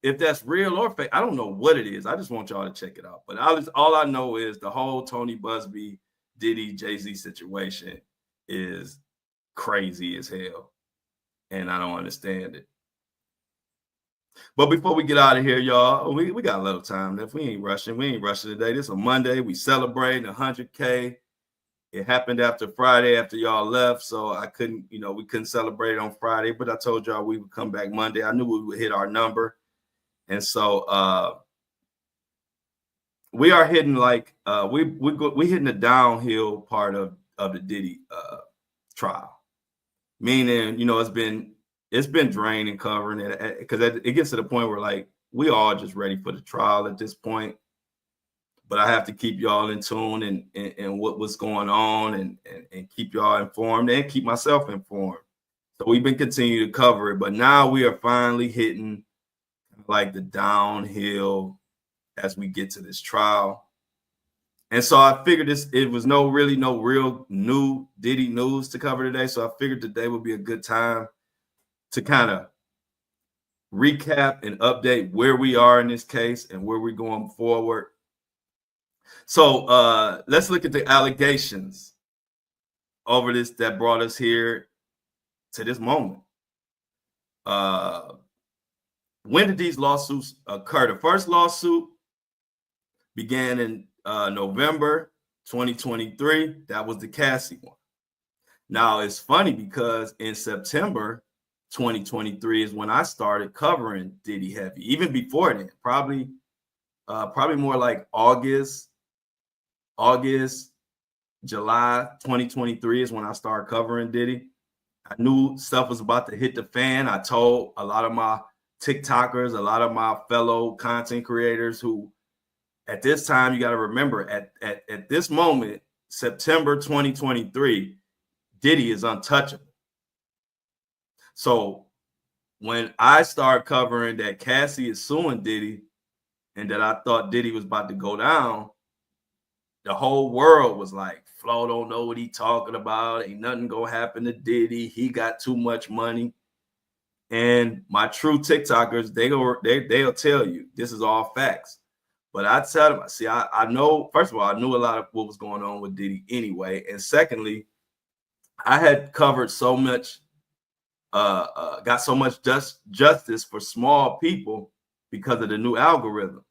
if that's real or fake. I don't know what it is. I just want y'all to check it out. But all I know is the whole Tony Buzbee, Diddy, Jay-Z situation is crazy as hell. And I don't understand it. But before we get out of here, y'all, we got a little time left. We ain't rushing. We ain't rushing today. This is a Monday. We celebrating 100K. It happened after Friday, after y'all left. So I couldn't, we couldn't celebrate it on Friday. But I told y'all we would come back Monday. I knew we would hit our number. And so we are hitting like we hitting the downhill part of the Diddy trial. Meaning, it's been draining covering it because it gets to the point where like we all just ready for the trial at this point. But I have to keep y'all in tune and what's going on and keep y'all informed and keep myself informed. So we've been continuing to cover it, but now we are finally hitting like the downhill as we get to this trial. And so I figured it was no real new Diddy news to cover today. So I figured today would be a good time to kind of recap and update where we are in this case and where we're going forward. So let's look at the allegations. over this that brought us here to this moment. When did these lawsuits occur? The first lawsuit began in November 2023. That was the Cassie one. Now, it's funny because in September 2023 is when I started covering Diddy heavy. Even before then, probably more like August, July 2023 is when I started covering Diddy. I knew stuff was about to hit the fan. I told a lot of my TikTokers, a lot of my fellow content creators who at this time, you got to remember at this moment, September 2023, Diddy is untouchable. So when I started covering that Cassie is suing Diddy and that I thought Diddy was about to go down, the whole world was like, Flo don't know what he talking about. Ain't nothing gonna happen to Diddy. He got too much money. And my true TikTokers, they'll tell you this is all facts. But I tell them, see, I know, first of all, I knew a lot of what was going on with Diddy anyway. And secondly, I had covered so much, got so much justice for small people because of the new algorithm.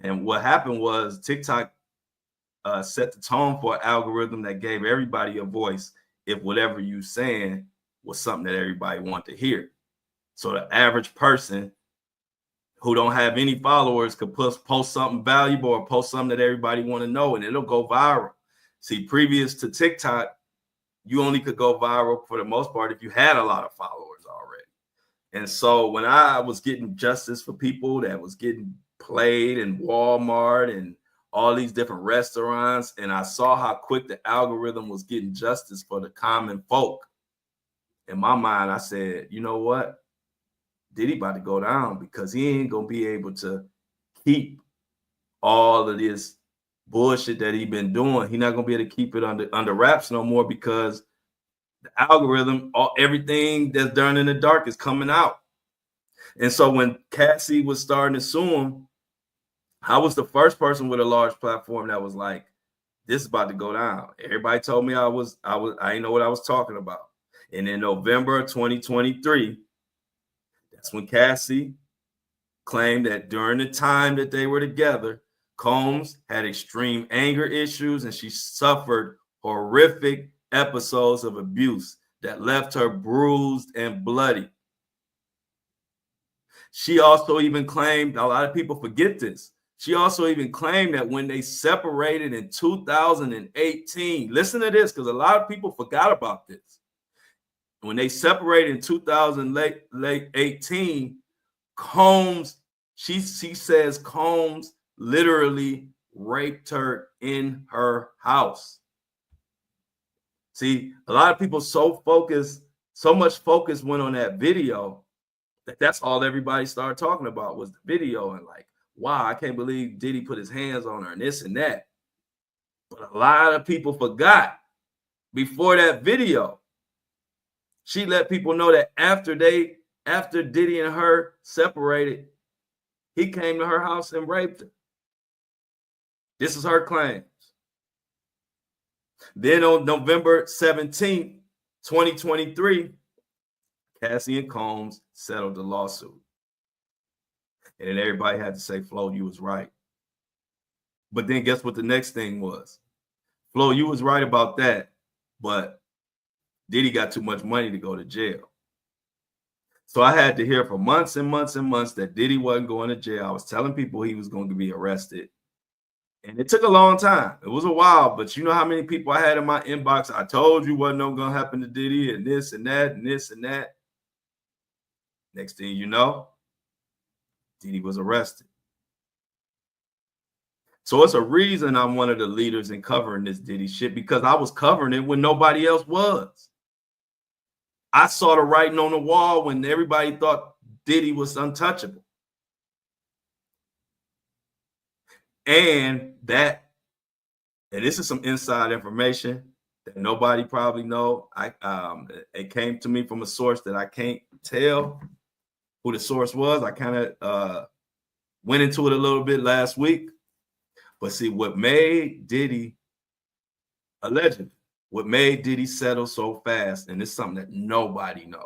And what happened was TikTok set the tone for an algorithm that gave everybody a voice if whatever you saying was something that everybody wanted to hear. So the average person who don't have any followers could post something valuable or post something that everybody want to know, and it'll go viral. See, previous to TikTok, you only could go viral for the most part if you had a lot of followers already. And so when I was getting justice for people that was getting played in Walmart and all these different restaurants, and I saw how quick the algorithm was getting justice for the common folk, in my mind, I said, you know what? Diddy about to go down because he ain't gonna be able to keep all of this bullshit that he been doing. He's not gonna be able to keep it under wraps no more because the algorithm, everything that's done in the dark is coming out. And so when Cassie was starting to sue him, I was the first person with a large platform that was like, this is about to go down. Everybody told me I didn't know what I was talking about. And in November 2023, that's when Cassie claimed that during the time that they were together, Combs had extreme anger issues and she suffered horrific episodes of abuse that left her bruised and bloody. She also even claimed, a lot of people forget this, she also even claimed that when they separated in 2018, listen to this, because a lot of people forgot about this. When they separated in 2018, Combs, she says Combs literally raped her in her house. See, a lot of people so much focus went on that video that's all everybody started talking about was the video and like, wow, I can't believe Diddy put his hands on her and this and that. But a lot of people forgot before that video, she let people know that after Diddy and her separated, he came to her house and raped her. This is her claims. Then on November 17th, 2023, Cassie and Combs settled the lawsuit. And then everybody had to say, Flo, you was right. But then guess what the next thing was? Flo, you was right about that, but Diddy got too much money to go to jail. So I had to hear for months and months and months that Diddy wasn't going to jail. I was telling people he was going to be arrested. And it took a long time. It was a while, but you know how many people I had in my inbox? I told you wasn't going to happen to Diddy and this and that and this and that. Next thing you know, Diddy was arrested. So it's a reason I'm one of the leaders in covering this Diddy shit, because I was covering it when nobody else was. I saw the writing on the wall when everybody thought Diddy was untouchable. And this is some inside information that nobody probably know. It came to me from a source that I can't tell who the source was. I kind of went into it a little bit last week. But see, what made Diddy allegedly, What made Diddy settle so fast, and it's something that nobody knows.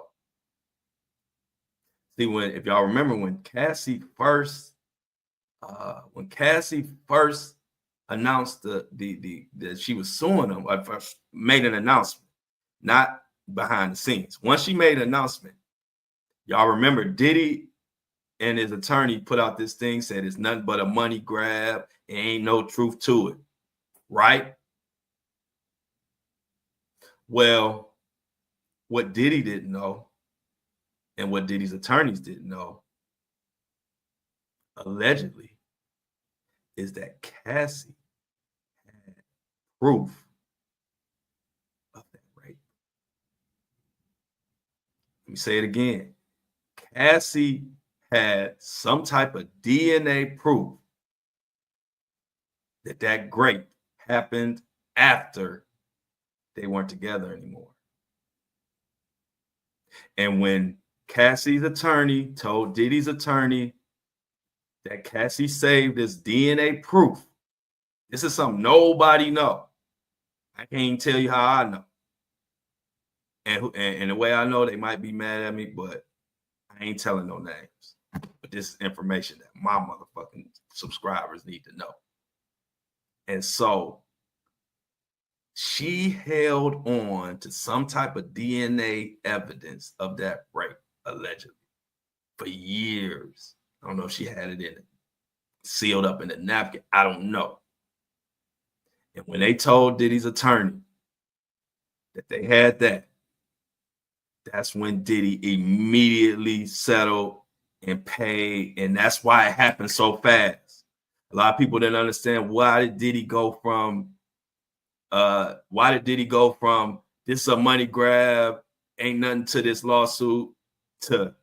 See, if y'all remember when Cassie first announced that she was suing him, first made an announcement, not behind the scenes. Once she made an announcement, y'all remember Diddy and his attorney put out this thing, said it's nothing but a money grab. It ain't no truth to it, right? Well, what Diddy didn't know and what Diddy's attorneys didn't know, allegedly, is that Cassie had proof of that rape. Let me say it again. Cassie had some type of DNA proof that rape happened after they weren't together anymore. And when Cassie's attorney told Diddy's attorney that Cassie saved this DNA proof, this is something nobody know. I can't even tell you how I know. And the way I know, they might be mad at me, but I ain't telling no names. But this is information that my motherfucking subscribers need to know. And so she held on to some type of DNA evidence of that rape, allegedly, for years. I don't know if she had it in it, sealed up in a napkin. I don't know. And when they told Diddy's attorney that they had that, that's when Diddy immediately settled and paid. And that's why it happened so fast. A lot of people didn't understand why did Diddy go from this is a money grab, ain't nothing to this lawsuit, to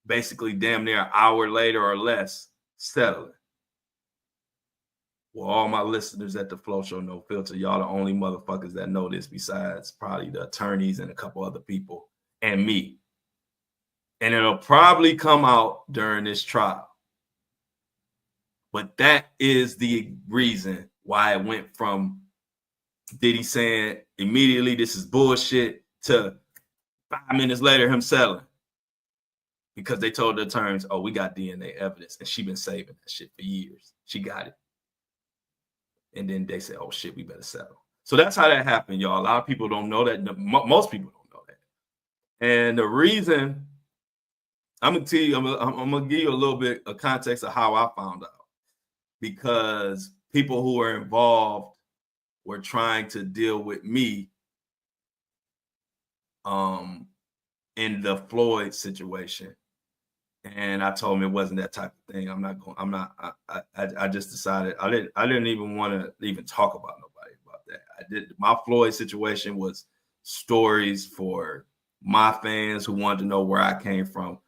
basically damn near an hour later or less settling. Well, all my listeners at the Flow Show No Filter, y'all the only motherfuckers that know this besides probably the attorneys and a couple other people and me. And it'll probably come out during this trial. But that is the reason why it went from Diddy saying immediately this is bullshit to 5 minutes later him settling. Because they told the attorneys, oh, we got DNA evidence. And she been saving that shit for years. She got it. And then they said, oh, shit, we better settle. So that's how that happened, y'all. A lot of people don't know that. Most people don't know that. And the reason, I'm going to tell you, I'm going to give you a little bit of context of how I found out. Because people who were involved were trying to deal with me in the Floyd situation. And I told him it wasn't that type of thing. I just decided I didn't even want to even talk about nobody about that. My Floyd situation was stories for my fans who wanted to know where I came from.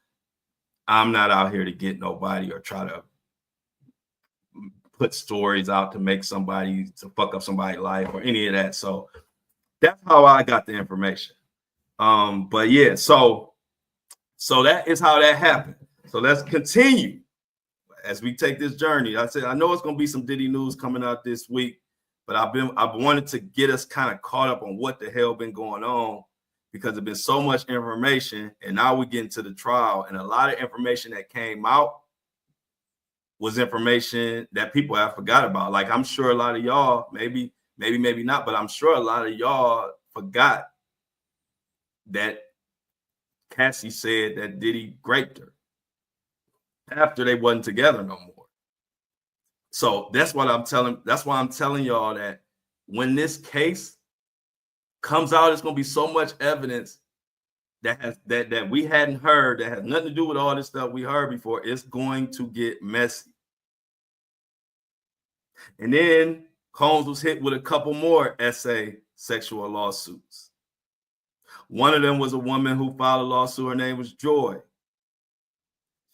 I'm not out here to get nobody or try to put stories out to make somebody, to fuck up somebody's life or any of that. So that's how I got the information. But yeah, so that is how that happened. So let's continue as we take this journey. I said, I know it's going to be some Diddy news coming out this week, but I've wanted to get us kind of caught up on what the hell been going on, because there's been so much information, and now we get into the trial, and a lot of information that came out was information that people have forgot about. Like, I'm sure a lot of y'all, maybe not, but I'm sure a lot of y'all forgot that Cassie said that Diddy raped her after they wasn't together no more. So that's why I'm telling y'all that when this case comes out, it's gonna be so much evidence that we hadn't heard, that has nothing to do with all this stuff we heard before. It's going to get messy. And then Combs was hit with a couple more essay sexual lawsuits. One of them was a woman who filed a lawsuit. Her name was Joy.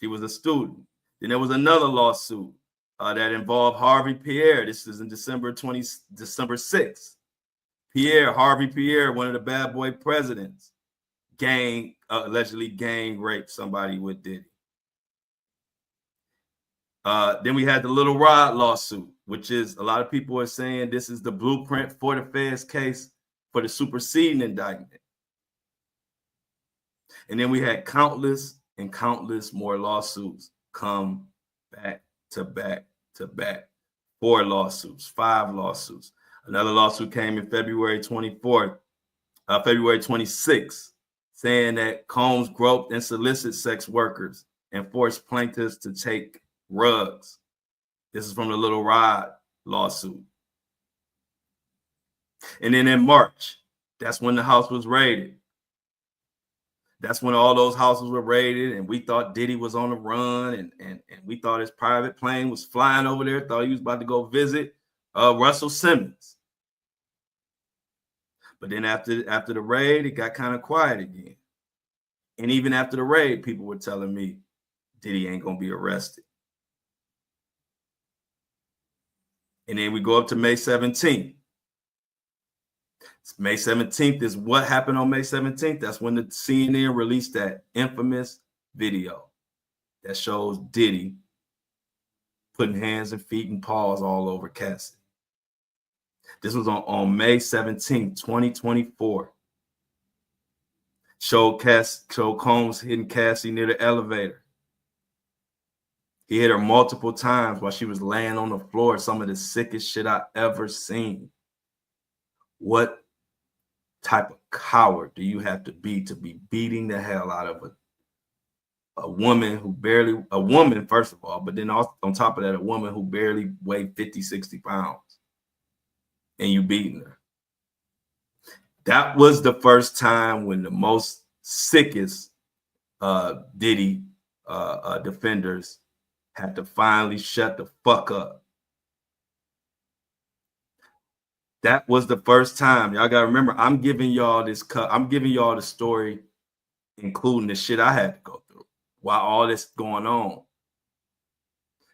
She was a student. Then there was another lawsuit that involved Harvey Pierre. This is in December 6th. Harvey Pierre, one of the bad boy presidents, allegedly gang raped somebody with Diddy. Then we had the Little Rod lawsuit, which is, a lot of people are saying this is the blueprint for the Feds case. for the superseding indictment. And then we had countless and countless more lawsuits come back to back to back. 4 lawsuits, 5 lawsuits. Another lawsuit came in February 26th, saying that Combs groped and solicited sex workers and forced plaintiffs to take drugs. This is from the Little Rod lawsuit. And then in March, that's when the house was raided. That's when all those houses were raided, and we thought Diddy was on the run, and we thought his private plane was flying over there, thought he was about to go visit Russell Simmons. But then after the raid, it got kind of quiet again. And even after the raid, people were telling me Diddy ain't going to be arrested. And then we go up to May 17th. May 17th is what happened on May 17th. That's when the CNN released that infamous video that shows Diddy putting hands and feet and paws all over Cassie. This was on May 17th, 2024. Showed Combs hitting Cassie near the elevator. He hit her multiple times while she was laying on the floor. Some of the sickest shit I ever seen. What type of coward do you have to be beating the hell out of a woman who barely, a woman, first of all, but then also, on top of that, a woman who barely weighed 50, 60 pounds, and you beating her? That was the first time when the most sickest Diddy defenders had to finally shut the fuck up. That was the first time. Y'all gotta remember, I'm giving y'all this I'm giving y'all the story, including the shit I had to go through while all this going on.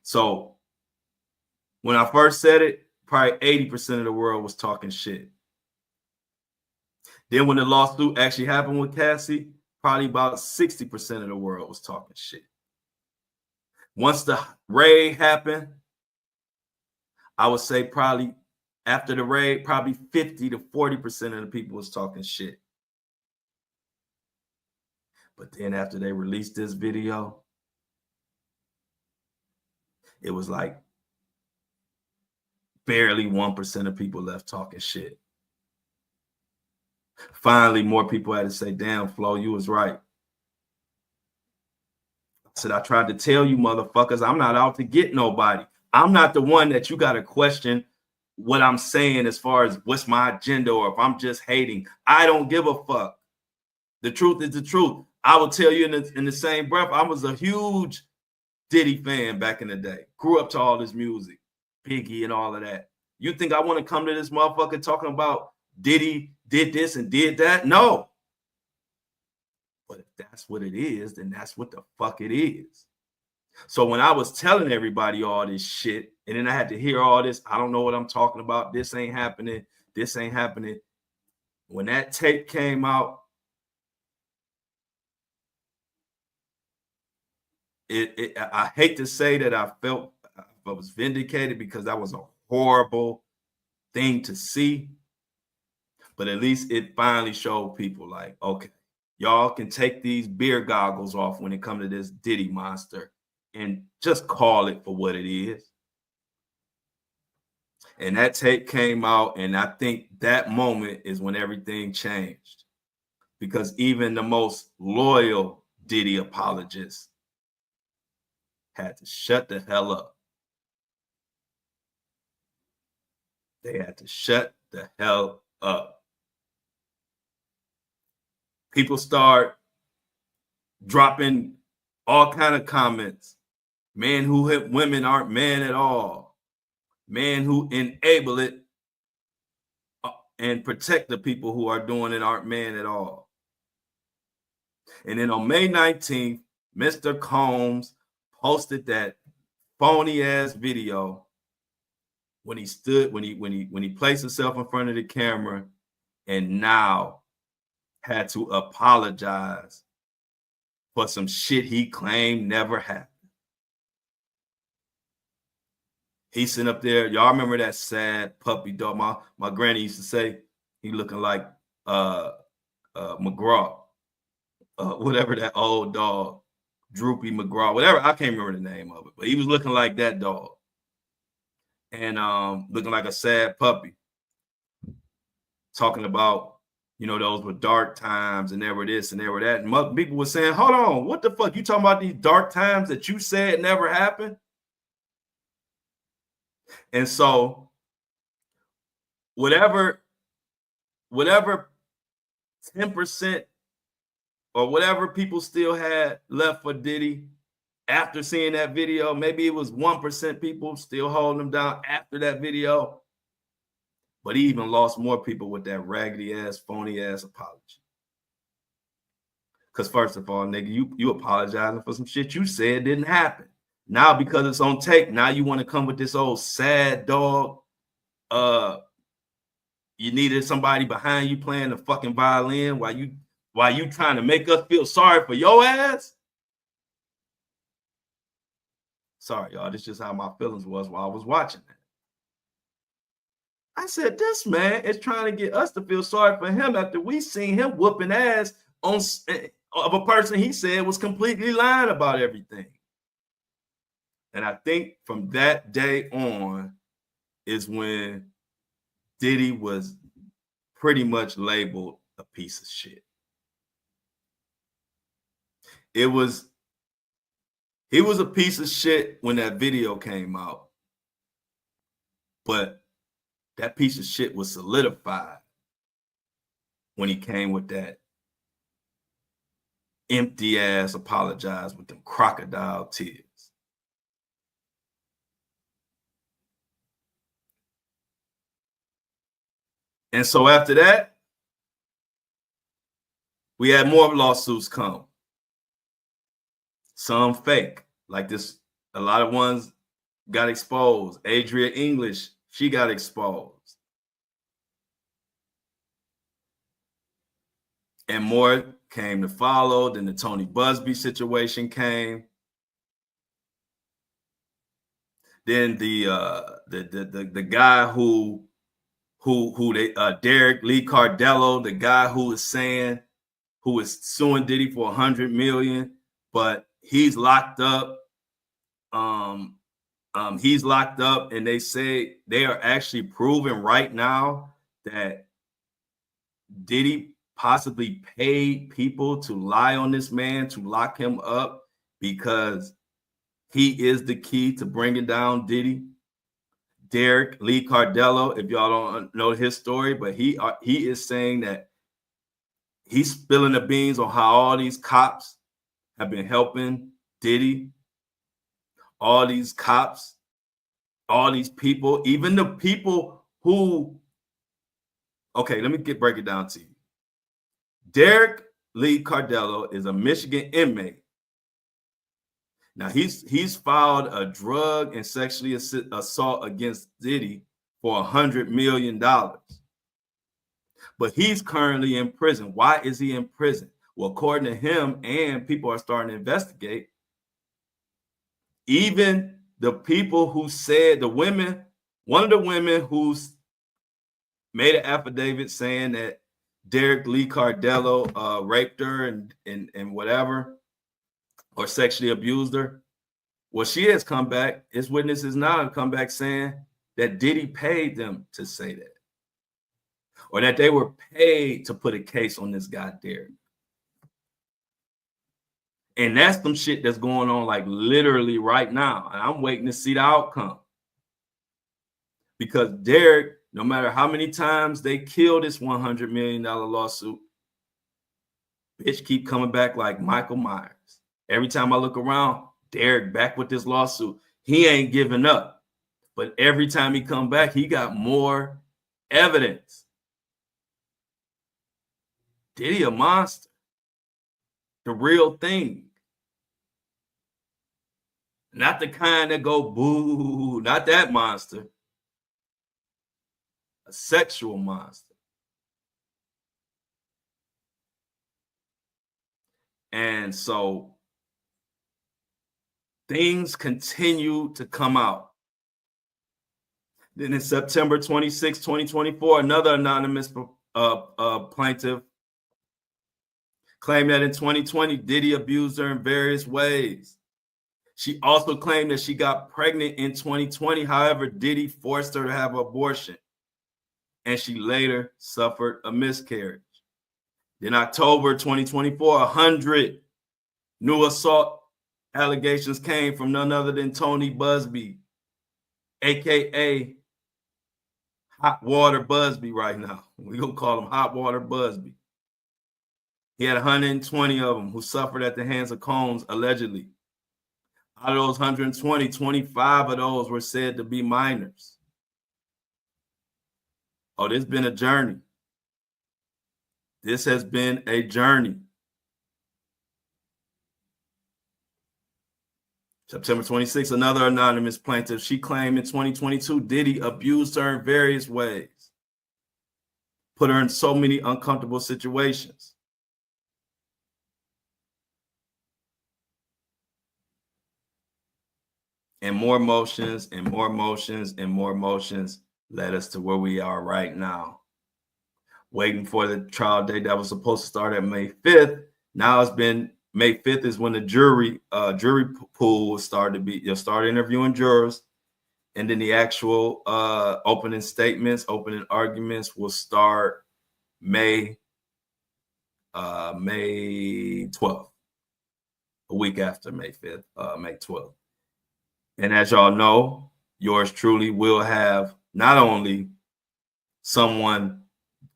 So when I first said it, probably 80% of the world was talking shit. Then when the lawsuit actually happened with Cassie, probably about 60% of the world was talking shit. Once the raid happened, I would say probably after the raid, probably 50 to 40% of the people was talking shit. But then after they released this video, it was like barely 1% of people left talking shit. Finally, more people had to say, damn, Flo, you was right. I said, I tried to tell you motherfuckers, I'm not out to get nobody. I'm not the one that you got to question what I'm saying as far as what's my agenda or if I'm just hating. I don't give a fuck. The truth is the truth. I will tell you in the same breath, I was a huge Diddy fan back in the day. Grew up to all this music, Biggie and all of that. You think I want to come to this motherfucker talking about Diddy did this and did that? No. But if that's what it is, then that's what the fuck it is. So when I was telling everybody all this shit, and then I had to hear all this, I don't know what I'm talking about. This ain't happening. This ain't happening. When that tape came out, I hate to say that I felt I was vindicated because that was a horrible thing to see. But at least it finally showed people like, okay, y'all can take these beer goggles off when it comes to this Diddy monster and just call it for what it is. And that tape came out, and I think that moment is when everything changed, because even the most loyal Diddy apologists had to shut the hell up. They had to shut the hell up. People start dropping all kind of comments. Men who hit women aren't men at all. Men who enable it and protect the people who are doing it aren't men at all. And then on May 19th, Mr. Combs posted that phony ass video when he placed himself in front of the camera and now had to apologize for some shit he claimed never happened. He's sitting up there. Y'all remember that sad puppy dog? My granny used to say, He looking like McGraw, whatever that old dog, Droopy McGraw, whatever. I can't remember the name of it, but he was looking like that dog, and looking like a sad puppy. Talking about, those were dark times, and there were this and there were that, and people were saying, "Hold on, what the fuck? You talking about these dark times that you said never happened?" And so, whatever 10% or whatever people still had left for Diddy after seeing that video, maybe it was 1% people still holding him down after that video, but he even lost more people with that raggedy ass, phony ass apology. Because first of all, nigga, you apologizing for some shit you said didn't happen. Now, because it's on tape, now you want to come with this old sad dog. You needed somebody behind you playing the fucking violin while you trying to make us feel sorry for your ass. Sorry, y'all. This is just how my feelings was while I was watching that. I said, this man is trying to get us to feel sorry for him after we seen him whooping ass of a person he said was completely lying about everything. And I think from that day on is when Diddy was pretty much labeled a piece of shit. He was a piece of shit when that video came out, but that piece of shit was solidified when he came with that empty ass apologize with them crocodile tears. And so after that, we had more lawsuits come. Some fake, like this. A lot of ones got exposed. Adria English, she got exposed. And more came to follow. Then the Tony Buzbee situation came. Then the guy who they Derek Lee Cardello, the guy who is suing Diddy for $100 million, but he's locked up. He's locked up, and they say they are actually proving right now that Diddy possibly paid people to lie on this man to lock him up because he is the key to bringing down Diddy. Derek Lee Cardello, if y'all don't know his story, but he is saying that he's spilling the beans on how all these cops have been helping Diddy. All these cops, all these people, even the people who, okay, let me break it down to you. Derek Lee Cardello is a Michigan inmate. Now he's filed a drug and sexually assault against Diddy for $100 million. But he's currently in prison. Why is he in prison? Well, according to him, and people are starting to investigate, even the people who said, one of the women who's made an affidavit saying that Derek Lee Cardello raped her and whatever, or sexually abused her. Well, she has come back. His witnesses now have come back saying that Diddy paid them to say that, or that they were paid to put a case on this guy, Derek. And that's some shit that's going on like literally right now. And I'm waiting to see the outcome. Because Derek, no matter how many times they kill this $100 million lawsuit, bitch keep coming back like Michael Myers. Every time I look around, Derek back with this lawsuit. He ain't giving up. But every time he come back, he got more evidence. Diddy a monster. The real thing. Not the kind that go boo, not that monster. A sexual monster. And so things continue to come out. Then in September 26, 2024, another anonymous plaintiff claimed that in 2020, Diddy abused her in various ways. She also claimed that she got pregnant in 2020. However, Diddy forced her to have an abortion, and she later suffered a miscarriage. In October 2024, 100 new assault allegations came from none other than Tony Buzbee, aka Hot Water Buzbee right now. We're going to call him Hot Water Buzbee. He had 120 of them who suffered at the hands of Combs, allegedly. Out of those 120, 25 of those were said to be minors. Oh, this has been a journey. This has been a journey. September 26th, another anonymous plaintiff. She claimed in 2022, Diddy abused her in various ways, put her in so many uncomfortable situations. And more motions and more motions and more motions led us to where we are right now. Waiting for the trial date that was supposed to start at May 5th. Now it's been May 5th is when the jury pool will start to be, you'll start interviewing jurors, and then the actual opening statements, opening arguments will start May 12th, a week after May 5th, May 12th. And as y'all know, yours truly will have not only someone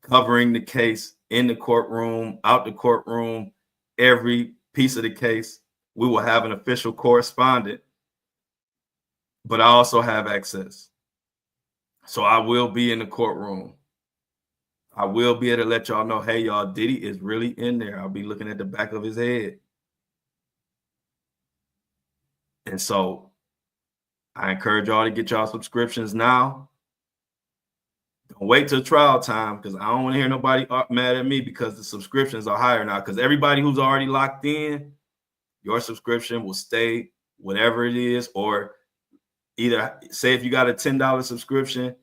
covering the case in the courtroom, out the courtroom, every piece of the case. We will have an official correspondent, but I also have access. So I will be in the courtroom. I will be able to let y'all know, hey, y'all, Diddy is really in there. I'll be looking at the back of his head. And so I encourage y'all to get y'all subscriptions now. Don't wait till trial time, because I don't want to hear nobody mad at me because the subscriptions are higher now. Because everybody who's already locked in, your subscription will stay whatever it is. Or either say if you got a $10 subscription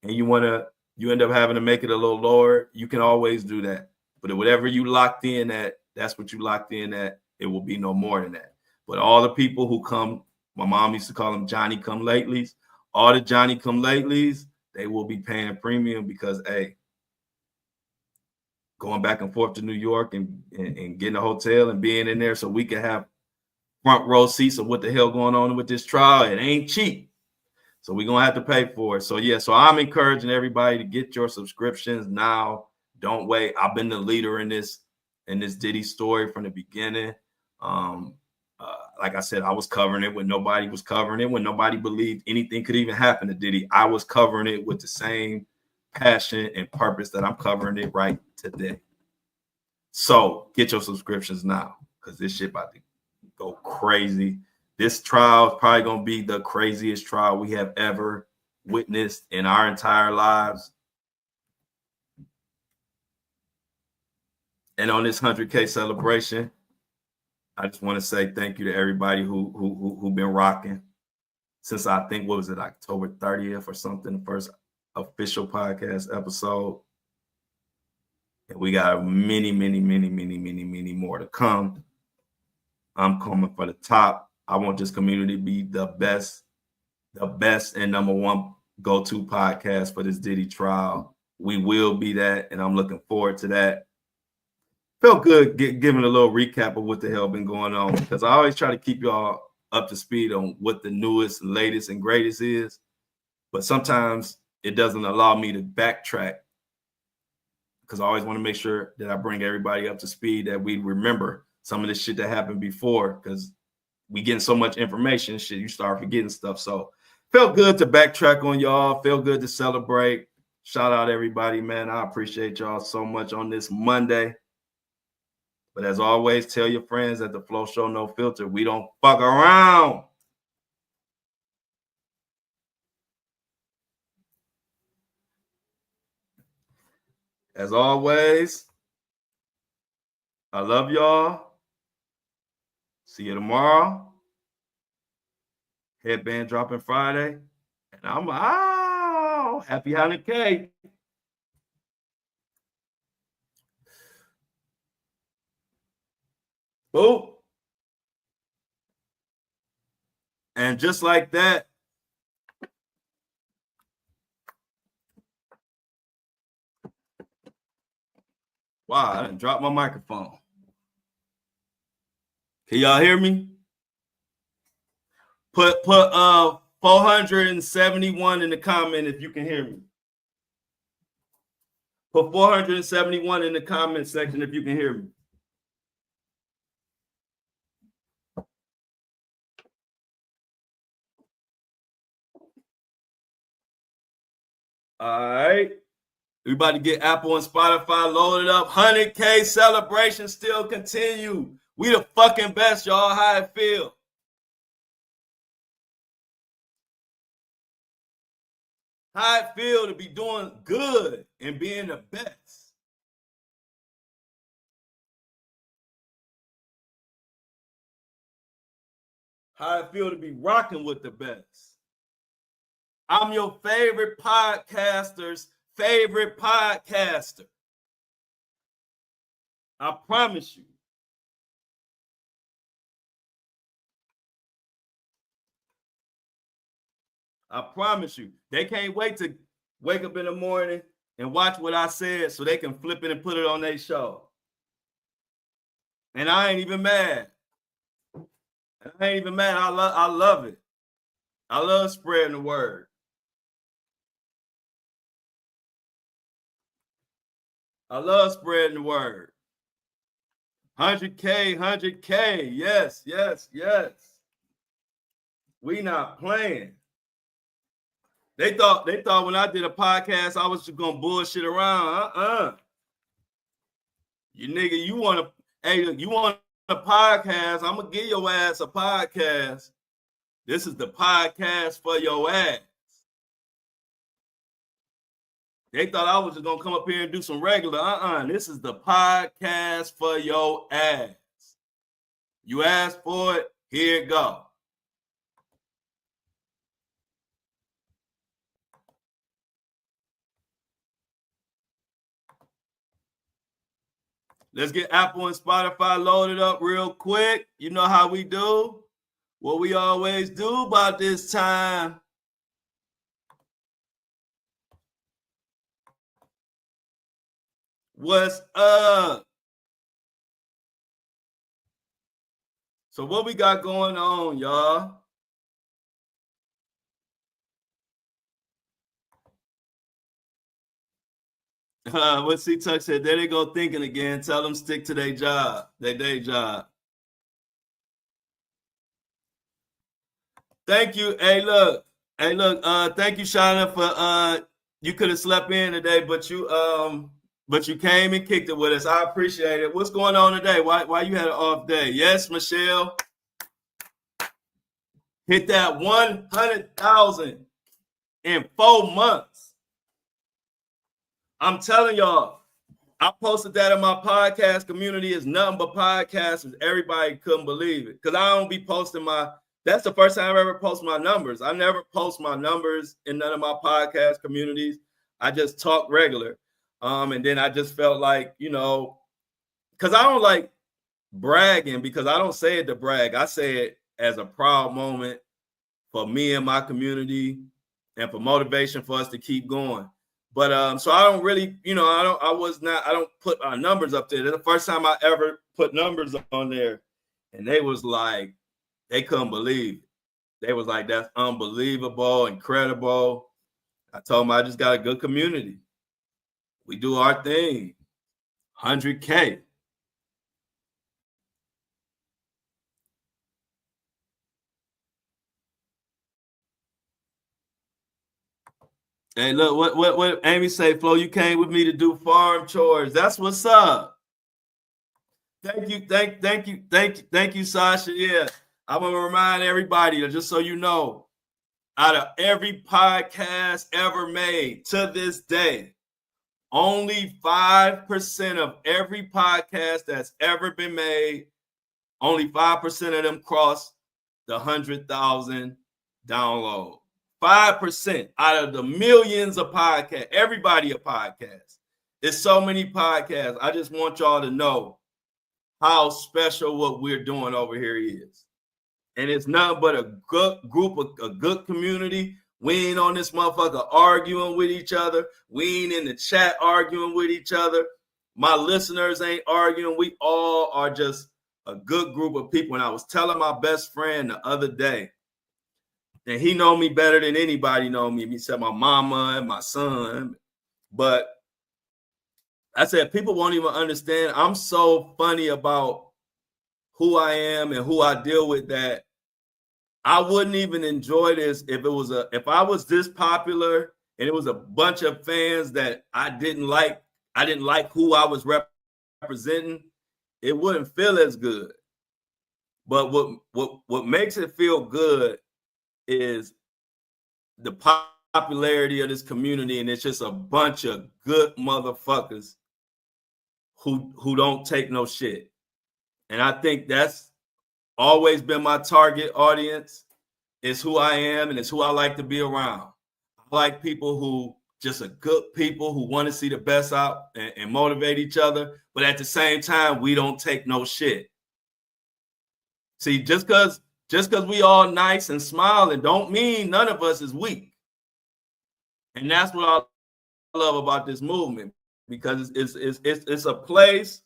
and you end up having to make it a little lower, you can always do that. But whatever you locked in at, that's what you locked in at. It will be no more than that. But all the people who come, my mom used to call them Johnny come latelys. All the Johnny come latelys, they will be paying premium because, hey, going back and forth to New York and getting a hotel and being in there so we can have front row seats of what the hell going on with this trial. It ain't cheap. So we're going to have to pay for it. So, yeah, so I'm encouraging everybody to get your subscriptions now. Don't wait. I've been the leader in this Diddy story from the beginning. Like I said, I was covering it when nobody was covering it, when nobody believed anything could even happen to Diddy. I was covering it with the same passion and purpose that I'm covering it right today. So get your subscriptions now, because this shit about to go crazy. This trial is probably going to be the craziest trial we have ever witnessed in our entire lives. And on this 100K celebration, I just want to say thank you to everybody who've been rocking since, I think, what was it, October 30th or something, the first official podcast episode. And we got many, many, many, many, many, many more to come. I'm coming for the top. I want this community to be the best and number one go-to podcast for this Diddy trial. We will be that, and I'm looking forward to that. Felt good giving a little recap of what the hell been going on, because I always try to keep y'all up to speed on what the newest, latest, and greatest is. But sometimes it doesn't allow me to backtrack, because I always want to make sure that I bring everybody up to speed, that we remember some of the shit that happened before, because we getting so much information, shit, you start forgetting stuff. So felt good to backtrack on y'all. Felt good to celebrate. Shout out everybody, man. I appreciate y'all so much on this Monday. But as always, tell your friends at the Flow Show No Filter, we don't fuck around. As always, I love y'all. See you tomorrow. Headband dropping Friday. And I'm out. Happy 100K. Boop. And just like that, wow, I done dropped my microphone. Can y'all hear me? Put 471 in the comment if you can hear me. Put 471 in the comment section if you can hear me. All right. We about to get Apple and Spotify loaded up. 100K celebration still continue. We the fucking best, y'all. How it feel? How it feel to be doing good and being the best? How it feel to be rocking with the best? I'm your favorite podcaster's favorite podcaster. I promise you. I promise you. They can't wait to wake up in the morning and watch what I said so they can flip it and put it on their show. And I ain't even mad. I ain't even mad. I love it. I love spreading the word. I love spreading the word. 100K, 100K. Yes, yes, yes. We not playing. They thought when I did a podcast, I was just gonna bullshit around. You nigga, you want a podcast? I'm gonna give your ass a podcast. This is the podcast for your ass. They thought I was just gonna come up here and do some regular. This is the podcast for your ass. You asked for it, here it go. Let's get Apple and Spotify loaded up real quick. You know how we do. What we always do about this time. What's up? So what we got going on, y'all? What C-Tuck said, there they go thinking again. Tell them stick to their job, their day job. Thank you. Hey, look. Thank you, Shauna, for you could have slept in today, but you came and kicked it with us. I appreciate it. What's going on today? Why you had an off day? Yes, Michelle. Hit that 100,000 in 4 months. I'm telling y'all, I posted that in my podcast community. It's nothing but podcasts. Everybody couldn't believe it because I don't be posting that's the first time I've ever posted my numbers. I never post my numbers in none of my podcast communities. I just talk regular. And then I just felt like, because I don't like bragging because I don't say it to brag. I say it as a proud moment for me and my community and for motivation for us to keep going. But so I don't really, I don't put our numbers up there. It's the first time I ever put numbers on there. And they was like, they couldn't believe it. They was like, that's unbelievable, incredible. I told them I just got a good community. We do our thing. 100K. Hey, look, what Amy say, Flo, you came with me to do farm chores. That's what's up. Thank you, Sasha. Yeah, I'm gonna remind everybody, just so you know, out of every podcast ever made to this day, only 5% of every podcast that's ever been made, only 5% of them cross the 100,000 download. 5% out of the millions of podcasts, everybody a podcast. There's so many podcasts. I just want y'all to know how special what we're doing over here is. And it's nothing but a good group of a good community. We ain't on this motherfucker arguing with each other. We ain't in the chat arguing with each other. My listeners ain't arguing. We all are just a good group of people. And I was telling my best friend the other day, and he know me better than anybody know me, except my mama and my son. But I said, people won't even understand. I'm so funny about who I am and who I deal with that I wouldn't even enjoy this if I was this popular and it was a bunch of fans that I didn't like who I was representing, it wouldn't feel as good. But what makes it feel good is the popularity of this community, and it's just a bunch of good motherfuckers who don't take no shit. And I think that's always been my target audience. It's who I am, and it's who I like to be around. I like people who just are good people who want to see the best out and motivate each other, but at the same time, we don't take no shit. See, just because we all nice and smiling don't mean none of us is weak. And that's what I love about this movement, because it's a place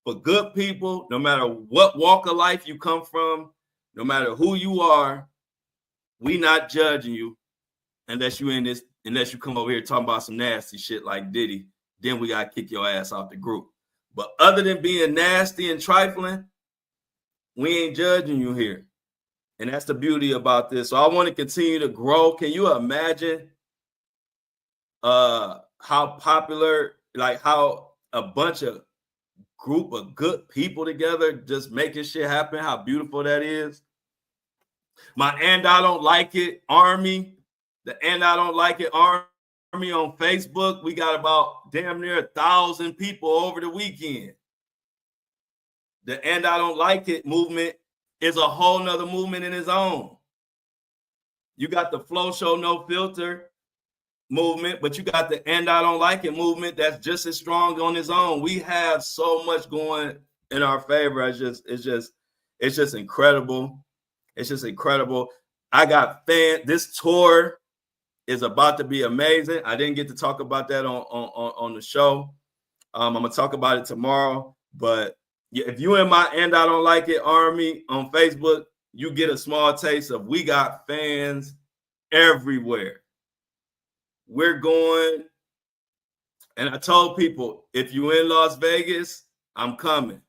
for good people, no matter what walk of life you come from, no matter who you are. We not judging you unless you come over here talking about some nasty shit like Diddy. Then we gotta kick your ass out the group. But other than being nasty and trifling, we ain't judging you here. And that's the beauty about this. So I want to continue to grow. Can you imagine how popular, like how a bunch of group of good people together just making shit happen, how beautiful that is? My And I Don't Like It Army, the And I Don't Like It Army on Facebook, we got about damn near 1,000 people over the weekend. The And I Don't Like It movement is a whole nother movement in its own. You got the Flow Show No Filter movement, but you got the And I Don't Like It movement that's just as strong on its own. We have so much going in our favor. It's just incredible. It's just incredible. I got fans. This tour is about to be amazing. I didn't get to talk about that on the show. I'm gonna talk about it tomorrow. But if you in my And I Don't Like It Army on Facebook, you get a small taste of we got fans everywhere. We're going, and I told people, if you in Las Vegas, I'm coming.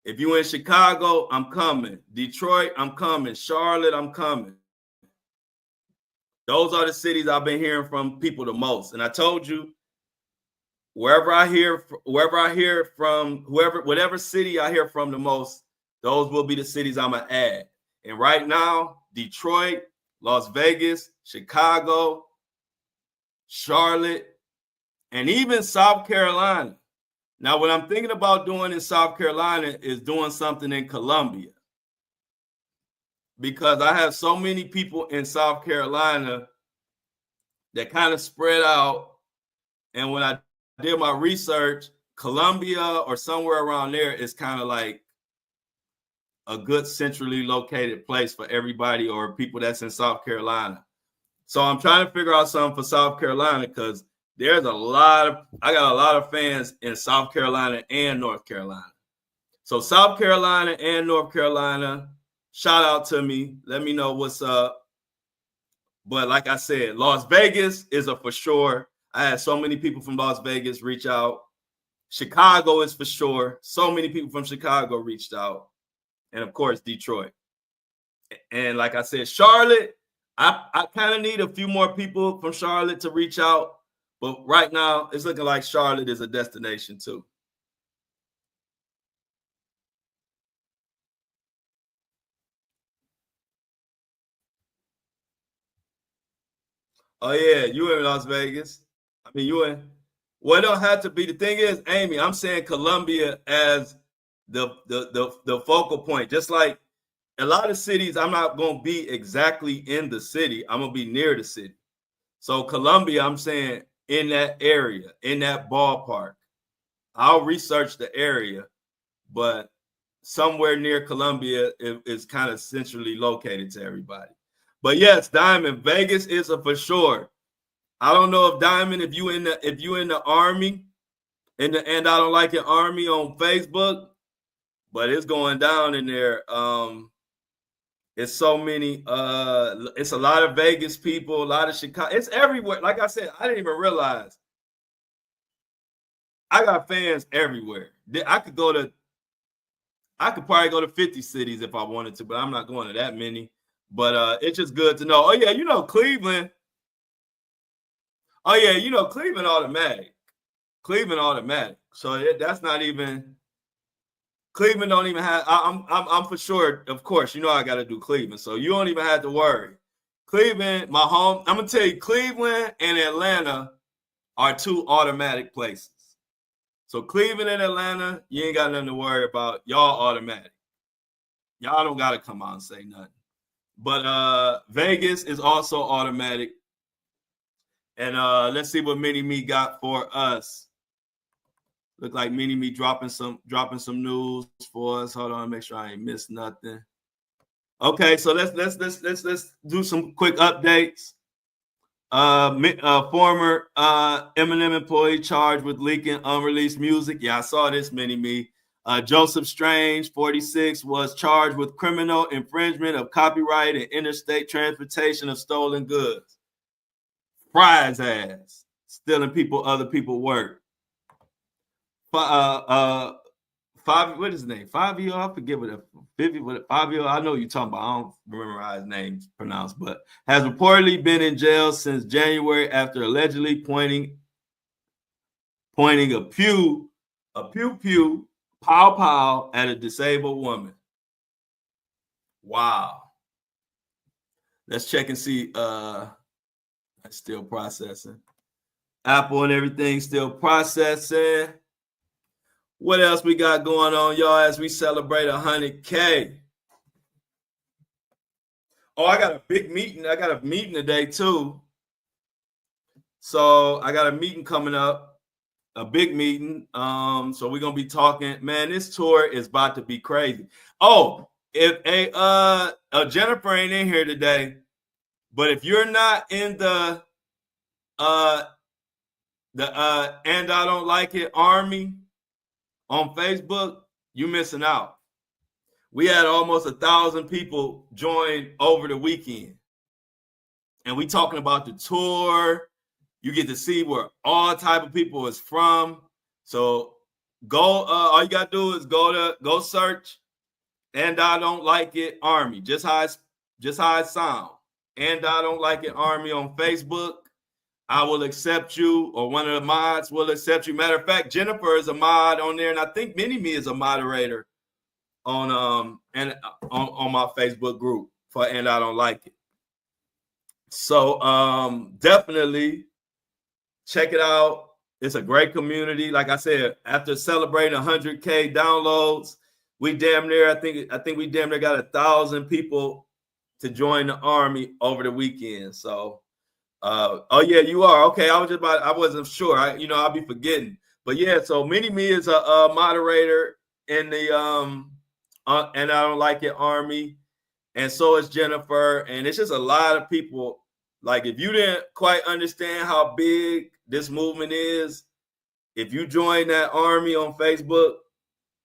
If you in Chicago, I'm coming. Detroit, I'm coming. Charlotte, I'm coming. Those are the cities I've been hearing from people the most. And I told you, whatever city I hear from the most, those will be the cities I'm gonna add. And right now, Detroit, Las Vegas, Chicago, Charlotte, and even South Carolina. Now, what I'm thinking about doing in South Carolina is doing something in Columbia, because I have so many people in South Carolina that kind of spread out. And when I did my research, Columbia or somewhere around there is kind of like a good centrally located place for everybody or people that's in South Carolina. So I'm trying to figure out something for South Carolina, because I got a lot of fans in South Carolina and North Carolina. So South Carolina and North Carolina, shout out to me. Let me know what's up. But like I said, Las Vegas is a for sure. I had so many people from Las Vegas reach out. Chicago is for sure. So many people from Chicago reached out. And of course, Detroit. And like I said, Charlotte, I kind of need a few more people from Charlotte to reach out. But right now, it's looking like Charlotte is a destination too. Oh yeah, you in Las Vegas. I mean, you in. Well, it don't have to be. The thing is, Amy, I'm saying Columbia as the focal point. Just like a lot of cities, I'm not going to be exactly in the city. I'm going to be near the city. So Columbia, I'm saying in that area, in that ballpark. I'll research the area, but somewhere near Columbia is kind of centrally located to everybody. But yes, Diamond, Vegas is a for sure. I don't know if Diamond, if you in the Army, and I don't like it Army on Facebook, but it's going down in there. It's so many. It's a lot of Vegas people, a lot of Chicago. It's everywhere. Like I said, I didn't even realize I got fans everywhere. I could probably go to 50 cities if I wanted to, but I'm not going to that many. But it's just good to know. Oh yeah, Cleveland. Oh yeah, Cleveland automatic. Cleveland automatic. So that's not even. Cleveland don't even have. I'm for sure. Of course, I got to do Cleveland, so you don't even have to worry. Cleveland, my home. I'm gonna tell you, Cleveland and Atlanta are two automatic places. So Cleveland and Atlanta, you ain't got nothing to worry about. Y'all automatic. Y'all don't got to come out and say nothing. But Vegas is also automatic. And let's see what Mini Me got for us. Look like Mini Me dropping some news for us. Hold on, make sure I ain't missed nothing. Okay, so let's do some quick updates. Former Eminem employee charged with leaking unreleased music. Yeah, I saw this, Mini Me. Joseph Strange, 46, was charged with criminal infringement of copyright and interstate transportation of stolen goods. Fry's ass, stealing other people's work. What is his name? Fabio, I forget Fabio. I know you're talking about. I don't remember how his name's pronounced, but has reportedly been in jail since January after allegedly pointing a pew, pow at a disabled woman. Wow. Let's check and see. That's still processing. Apple and everything still processing. What else we got going on, y'all, as we celebrate 100K? Oh, I got a big meeting. I got a meeting today, too. So I got a meeting coming up, a big meeting. So we're going to be talking. Man, this tour is about to be crazy. Oh, if Jennifer ain't in here today, but if you're not in the And I Don't Like It Army on Facebook, you missing out. We had almost 1,000 people join over the weekend. And we talking about the tour. You get to see where all type of people is from. So go, all you gotta do is go search And I Don't Like It Army. Just how it sounds. And I Don't Like It Army on Facebook. I will accept you, or one of the mods will accept you. Matter of fact, Jennifer is a mod on there, and I think Mini Me is a moderator on my Facebook group for And I Don't Like It. So definitely check it out. It's a great community. Like I said, after celebrating 100K downloads, we damn near, I think we damn near got 1,000 people to join the army over the weekend. So oh yeah, you are. Okay, I wasn't sure. I'll be forgetting. But yeah, so Mini Me is a moderator in the And I Don't Like It Army, and so is Jennifer, and it's just a lot of people. Like, if you didn't quite understand how big this movement is, if you join that army on Facebook,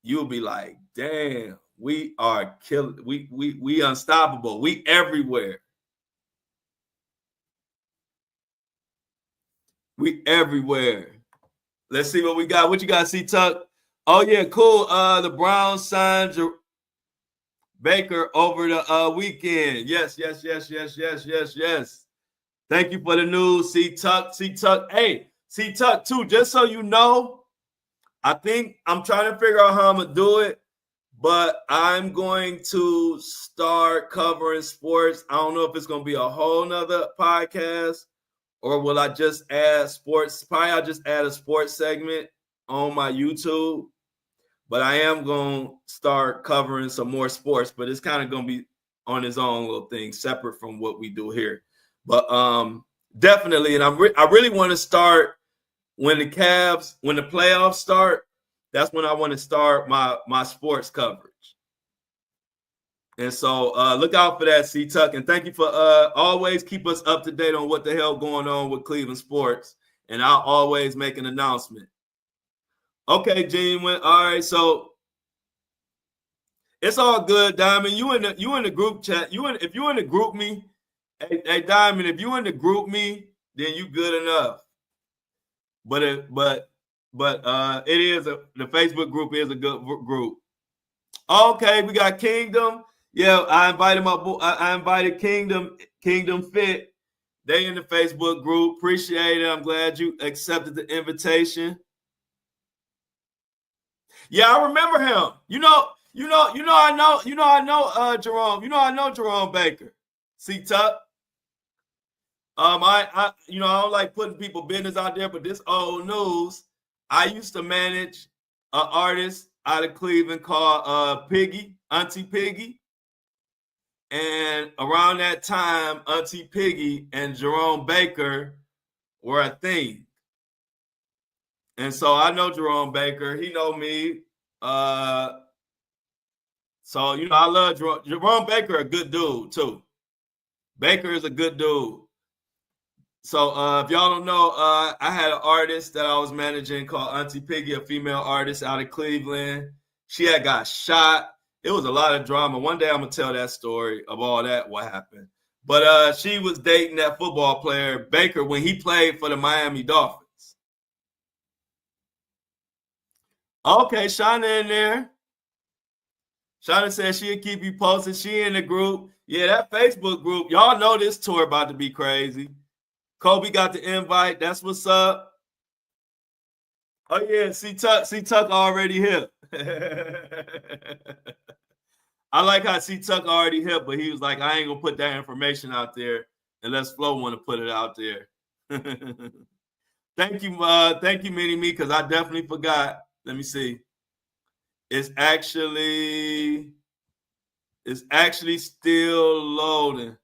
you'll be like, damn, we are killing, we unstoppable, we everywhere. We everywhere. Let's see what we got. What you got, C-Tuck? Oh, yeah, cool. The Browns signed Baker over the weekend. Yes. Thank you for the news, C-Tuck. Hey, C-Tuck, too, just so you know, I think I'm trying to figure out how I'm going to do it, but I'm going to start covering sports. I don't know if it's going to be a whole nother podcast, or will I just add sports? Probably I'll just add a sports segment on my YouTube. But I am going to start covering some more sports. But it's kind of going to be on its own little thing, separate from what we do here. But definitely, and I really want to start when the playoffs start. that's when I want to start my sports coverage. And so look out for that, C Tuck. And thank you for always keep us up to date on what the hell going on with Cleveland sports. And I'll always make an announcement. Okay, Gene went. All right, so it's all good, Diamond. You in the group chat. If you in the group me, hey Diamond, if you in the group me, then you good enough. But it is the Facebook group is a good group. Okay, we got Kingdom. Yeah, I invited Kingdom Fit. They in the Facebook group. Appreciate it. I'm glad you accepted the invitation. Yeah, I remember him. I know Jerome. I know Jerome Baker. See Tuck. I don't like putting people business out there, but this old news. I used to manage an artist out of Cleveland called Piggy, Auntie Piggy. And around that time, Auntie Piggy and Jerome Baker were a thing. And so I know Jerome Baker. He know me. I love Jerome Baker, a good dude, too. Baker is a good dude. So if y'all don't know, I had an artist that I was managing called Auntie Piggy, a female artist out of Cleveland. She had got shot. It was a lot of drama. One day I'm going to tell that story of all that, what happened. But she was dating that football player, Baker, when he played for the Miami Dolphins. Okay, Shauna in there. Shauna said she'll keep you posted. She in the group. Yeah, that Facebook group. Y'all know this tour about to be crazy. Kobe got the invite. That's what's up. Oh, yeah. See Tuck already here. I like how C Tuck already here, but he was like, I ain't going to put that information out there unless Flo want to put it out there. Thank you, Mini Me, because I definitely forgot. Let me see. It's actually still loading.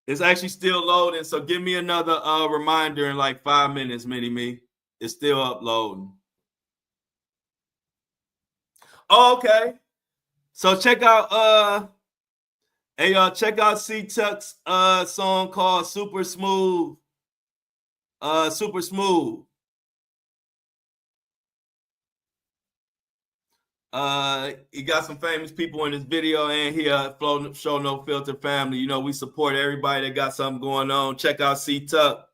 It's actually still loading. So give me another reminder in like 5 minutes, Mini Me. It's still uploading. Oh, okay. So check out check out C Tuck's song called Super Smooth. Super Smooth. He got some famous people in his video, and here Show No Filter family. We support everybody that got something going on. Check out C Tuck.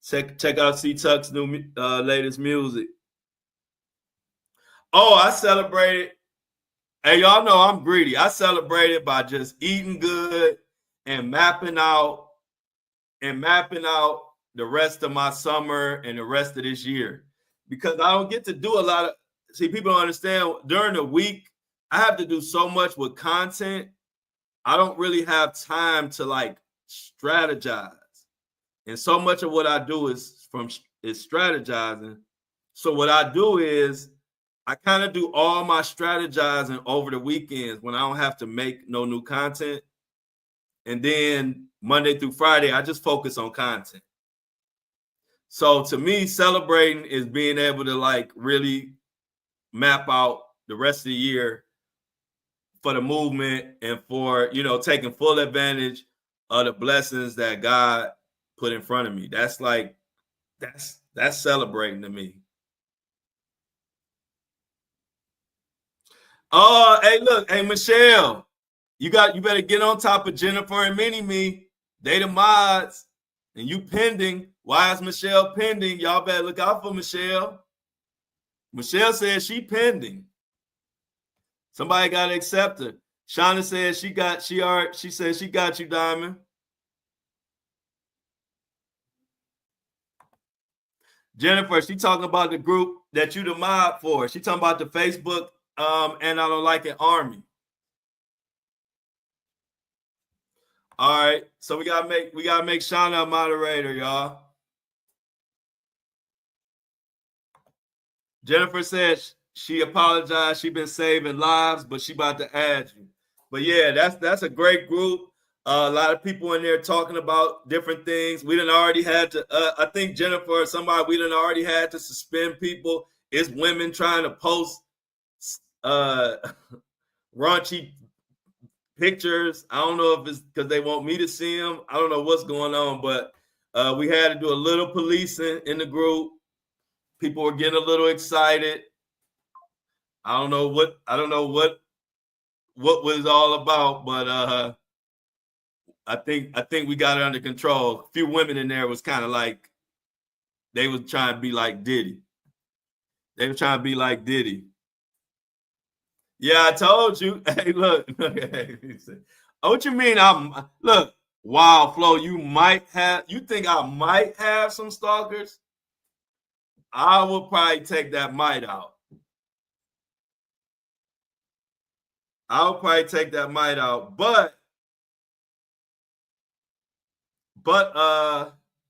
Check out C Tuck's new latest music. Oh, I celebrated. Hey, y'all know I'm greedy. I celebrated by just eating good and mapping out the rest of my summer and the rest of this year, because I don't get to do a lot of. See, people don't understand. During the week, I have to do so much with content. I don't really have time to like strategize. And so much of what I do is strategizing. So what I do is I kind of do all my strategizing over the weekends when I don't have to make no new content. And then Monday through Friday, I just focus on content. So to me, celebrating is being able to like really map out the rest of the year for the movement and for, taking full advantage of the blessings that God put in front of me. That's like, that's celebrating to me. Oh, hey, look, hey, Michelle, you better get on top of Jennifer and Mini Me. They the mods, and you pending. Why is Michelle pending? Y'all better look out for Michelle. Michelle says she pending. Somebody got to accept her. Shauna says she said she got you, Diamond. Jennifer, she talking about the group that you the mod for. She talking about the Facebook and I don't like it army. All right, so we gotta make Shauna a moderator, y'all. Jennifer says she apologized. She been saving lives, but she about to add you. But yeah, that's a great group. A lot of people in there talking about different things. We done already had to. I think Jennifer or somebody we done already had to suspend people it's women trying to post raunchy pictures. I don't know if it's because they want me to see them. I don't know what's going on, but we had to do a little policing in the group. People were getting a little excited. I don't know what was all about, but I think we got it under control. A few women in there was kind of like they was trying to be like Diddy. They were trying to be like Diddy. Yeah, I told you. Hey, look. Oh, what you mean? Look. Wow, Flo. You think I might have some stalkers? I would probably take that might out. I'll probably take that might out, but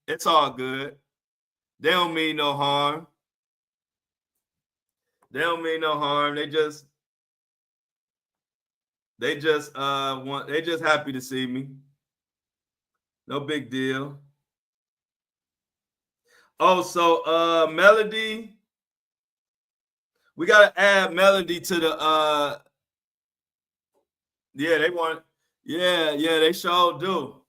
it's all good. They don't mean no harm. They don't mean no harm. They just happy to see me. No big deal. Oh, so Melody, we gotta add Melody to the yeah, they want they sure do.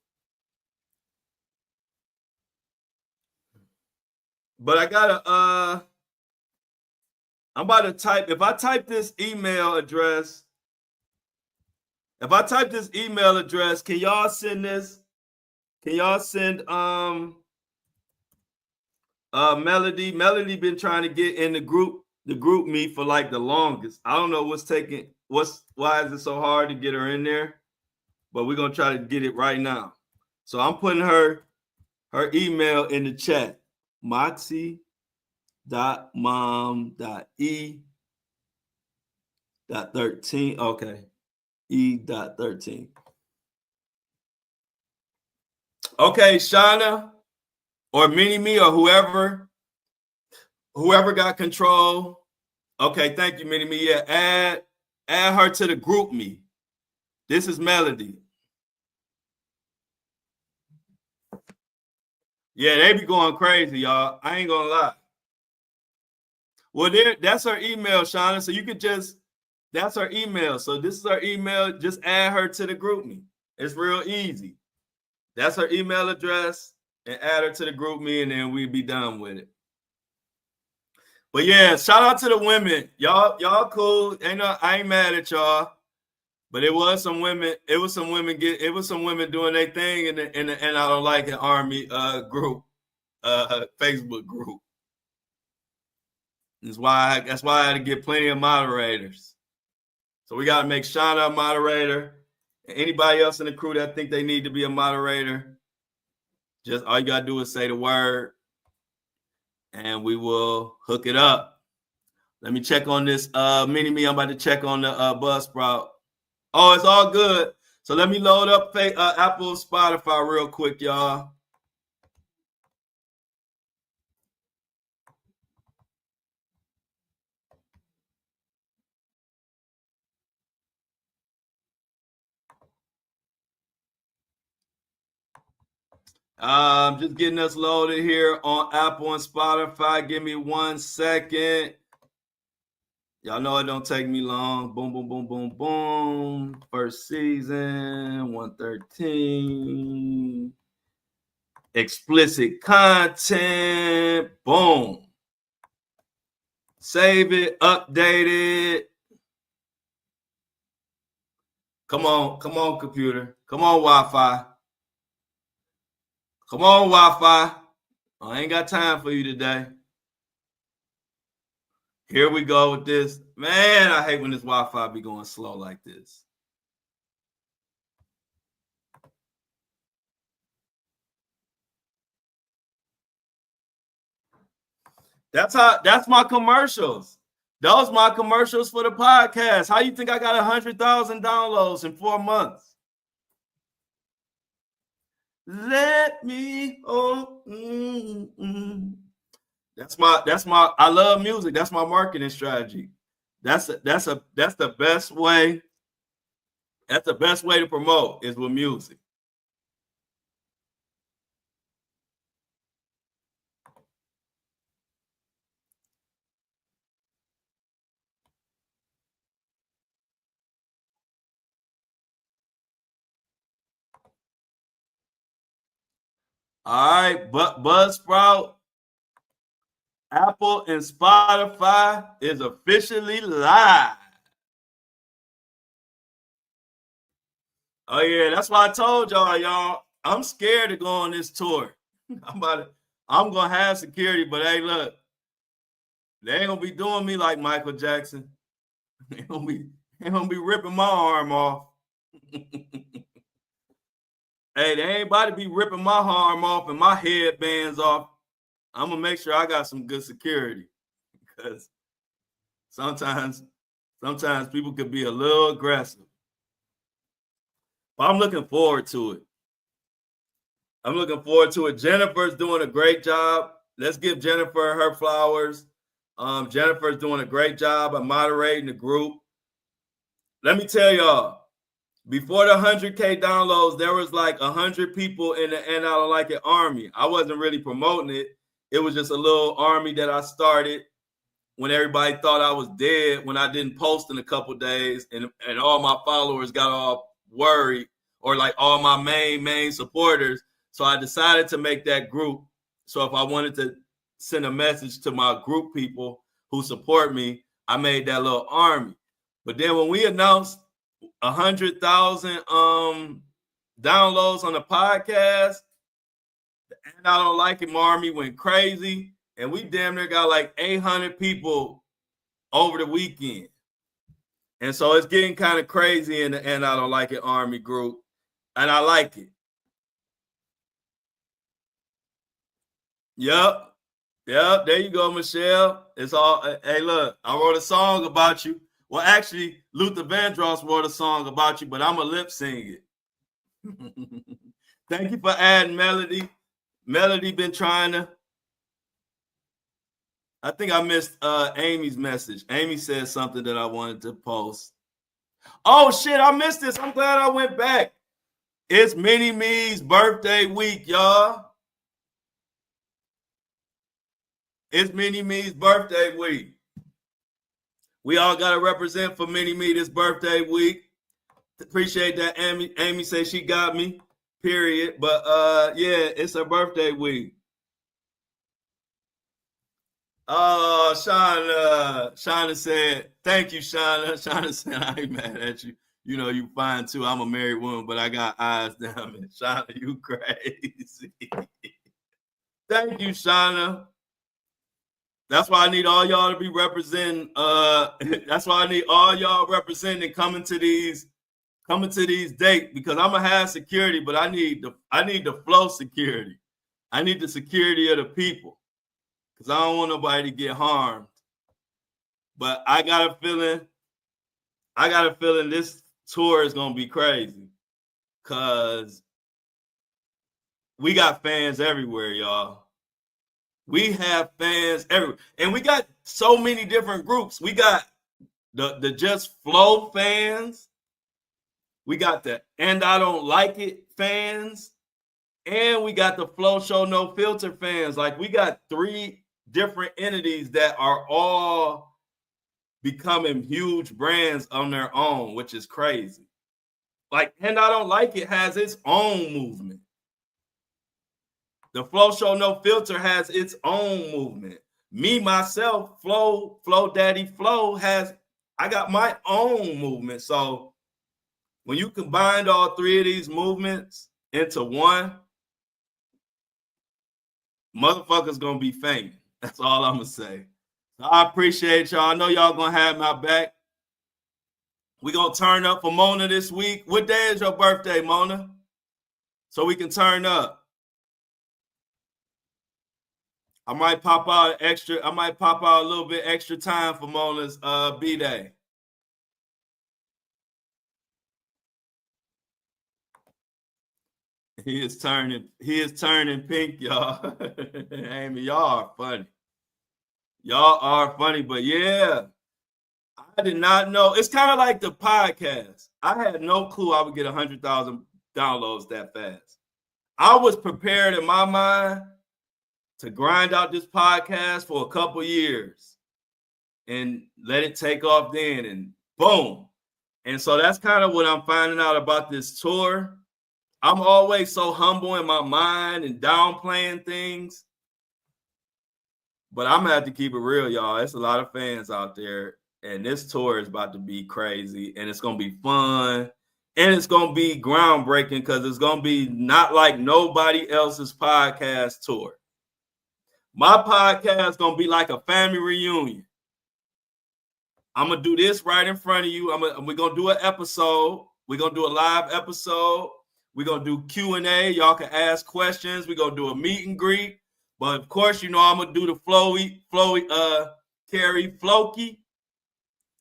But I gotta I'm about to type, if I type this email address, can y'all send this? Can y'all send Melody? Melody been trying to get in the group me for like the longest. I don't know why is it so hard to get her in there? But we're gonna try to get it right now. So I'm putting her email in the chat. Moxie.mom.e.13. Okay. E.13. Okay, Shauna or Mini Me or whoever got control. Okay, thank you, Mini Me. Yeah, add her to the group me. This is Melody. Yeah, they be going crazy, y'all. I ain't gonna lie. Well, that's her email, Shauna. So you could that's her email. So this is her email. Just add her to the group me. It's real easy. That's her email address, and add her to the group me, and then we'd be done with it. But yeah, shout out to the women. Y'all cool. I ain't mad at y'all. But it was some women doing their thing in the and I don't like an army group, Facebook group. That's why I had to get plenty of moderators. So we got to make Shauna a moderator. And anybody else in the crew that think they need to be a moderator, just all you got to do is say the word, and we will hook it up. Let me check on this Mini Me. I'm about to check on the Buzzsprout. Oh, it's all good. So let me load up Apple, Spotify real quick, y'all. Just getting us loaded here on Apple and Spotify. Give me 1 second. Y'all know it don't take me long. Boom, boom, boom, boom, boom. First season, 113. Explicit content. Boom. Save it, update it. Come on, computer. Come on, Wi-Fi. Come on, Wi-Fi. I ain't got time for you today. Here we go with this. Man, I hate when this Wi-Fi be going slow like this. That's my commercials. Those my commercials for the podcast. How you think I got 100,000 downloads in 4 months? Let me That's my I love music. That's my marketing strategy. That's the best way. That's the best way to promote is with music. All right, but Buzzsprout, Apple, and Spotify is officially live. Oh yeah, that's why I told y'all. I'm scared to go on this tour. I'm gonna have security, but hey, look, they ain't gonna be doing me like Michael Jackson. They gonna be ripping my arm off. Hey, they ain't about to be ripping my arm off and my headbands off. I'm gonna make sure I got some good security because sometimes people could be a little aggressive. But I'm looking forward to it. Jennifer's doing a great job. Let's give Jennifer her flowers. Jennifer's doing a great job of moderating the group. Let me tell y'all, before the 100K downloads, there was like 100 people in the And I Don't Like It army. I wasn't really promoting it. It was just a little army that I started when everybody thought I was dead, when I didn't post in a couple days, and all my followers got all worried, or like all my main supporters. So I decided to make that group. So if I wanted to send a message to my group people who support me, I made that little army. But then when we announced 100,000 downloads on the podcast, And I Don't Like It army went crazy, and we damn near got like 800 people over the weekend. And so it's getting kind of crazy in the And I Don't Like It army group, and I like it. Yep, there you go, Michelle. It's all, hey, look, I wrote a song about you. Well, actually, Luther Vandross wrote a song about you, but I'm a lip sing it. Thank you for adding Melody. Melody been trying to. I think I missed Amy's message. Amy said something that I wanted to post. Oh shit, I missed this. I'm glad I went back. It's Mini Me's birthday week, y'all. It's Mini Me's birthday week. We all got to represent for Mini Me this birthday week. Appreciate that, Amy. Amy said she got me, period. But yeah, it's her birthday week. Oh, Shauna said, thank you, Shauna. Shauna said, I ain't mad at you. You know, you fine too. I'm a married woman, but I got eyes down there. Shauna, you crazy. Thank you, Shauna. That's why I need all y'all to be representing. That's why I need all y'all representing coming to these dates, because I'm gonna have security, but I need the flow security. I need the security of the people, because I don't want nobody to get harmed. But I got a feeling this tour is gonna be crazy, because we got fans everywhere, y'all. We have fans everywhere. And we got so many different groups. We got the Just Flow fans. We got the And I Don't Like It fans. And we got the Flow Show No Filter fans. Like, we got 3 different entities that are all becoming huge brands on their own, which is crazy. Like, And I Don't Like It has its own movement. The Flow Show No Filter has its own movement. Me, myself, Flow Daddy Flow I got my own movement. So when you combine all 3 of these movements into one, motherfuckers gonna be famous. That's all I'm gonna say. So I appreciate y'all. I know y'all gonna have my back. We gonna turn up for Mona this week. What day is your birthday, Mona? So we can turn up. I might pop out a little bit extra time for Mona's B-Day. He is turning pink, y'all. Amy, y'all are funny. Y'all are funny, but yeah, I did not know. It's kind of like the podcast. I had no clue I would get 100,000 downloads that fast. I was prepared in my mind to grind out this podcast for a couple years and let it take off then, and boom. And so that's kind of what I'm finding out about this tour. I'm always so humble in my mind and downplaying things. But I'm gonna have to keep it real, y'all. It's a lot of fans out there, and this tour is about to be crazy, and it's gonna be fun, and it's gonna be groundbreaking because it's gonna be not like nobody else's podcast tour. My podcast is gonna be like a family reunion. I'm gonna do this right in front of you. We're gonna do an episode. We're gonna do a live episode. We're gonna do Q&A. Y'all can ask questions. We're gonna do a meet and greet. But of course, you know I'm gonna do the Carrie Floki.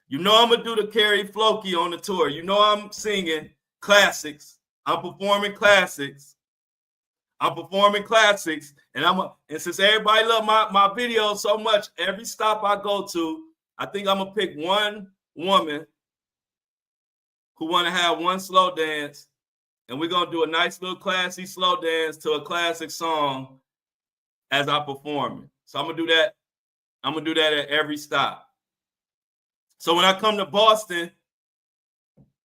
You know I'm gonna do the Carrie Floki on the tour. You know I'm singing classics. I'm performing classics. And since everybody love my videos so much, every stop I go to, I think I'm gonna pick one woman who want to have one slow dance, and we're gonna do a nice little classy slow dance to a classic song as I perform it. So I'm gonna do that. I'm gonna do that at every stop. So when I come to Boston,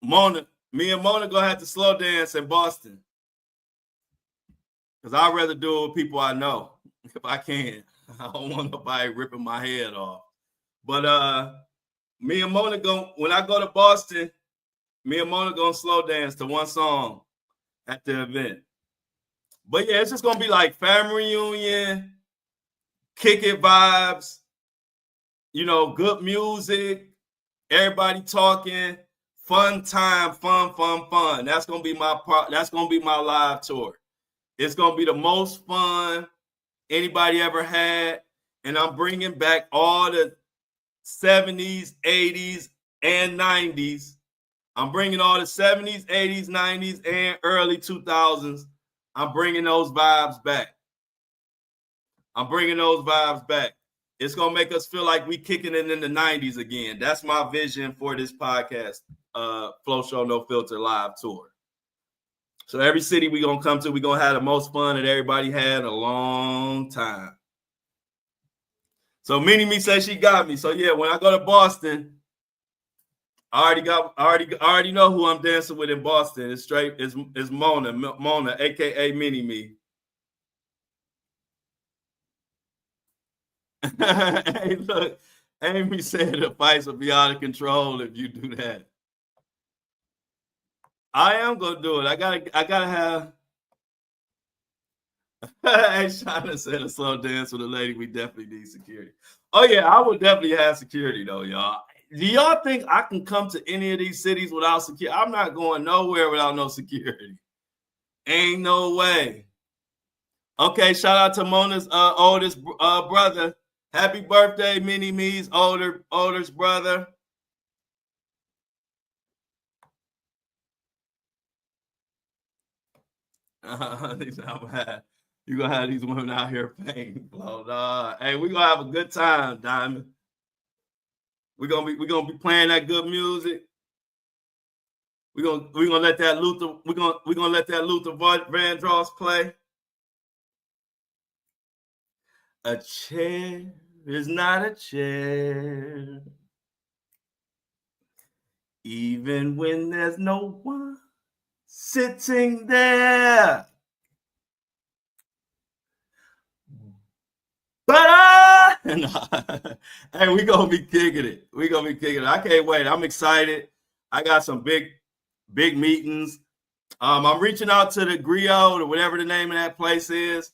me and Mona gonna have to slow dance in Boston. Because I'd rather do it with people I know if I can. I don't want nobody ripping my head off. But me and Mona when I go to Boston, me and Mona gonna slow dance to one song at the event. But yeah, it's just gonna be like family reunion, kick it vibes, you know, good music, everybody talking, fun time, fun. That's gonna be my part. That's gonna be my live tour. It's gonna be the most fun anybody ever had, and I'm bringing back all the 70s, 80s, and 90s. I'm bringing all the 70s, 80s, 90s, and early 2000s. I'm bringing those vibes back. It's going to make us feel like we kicking it in the 90s again. That's my vision for this podcast, Flow Show No Filter live tour. So every city we're going to come to, we're going to have the most fun that everybody had in a long time. So Mini-Me says she got me. So yeah, when I go to Boston, I already know who I'm dancing with in Boston. It's Mona, aka Mini-Me. Hey, look, Amy said the fights will be out of control if you do that. I am gonna do it. I gotta have. Hey, Shauna said a slow dance with a lady. We definitely need security. Oh yeah, I would definitely have security though, y'all. Do y'all think I can come to any of these cities without security? I'm not going nowhere without no security. Ain't no way. Okay, shout out to Mona's oldest brother. Happy birthday, Mini-Me's oldest brother. You're gonna have these women out here paying. Hey, we're gonna have a good time, Diamond. We're gonna be playing that good music. We're gonna let that Luther Vandross play. A chair is not a chair, even when there's no one sitting there. But hey, we gonna be kicking it. I can't wait. I'm excited. I got some big meetings. I'm reaching out to the Griot or whatever the name of that place is.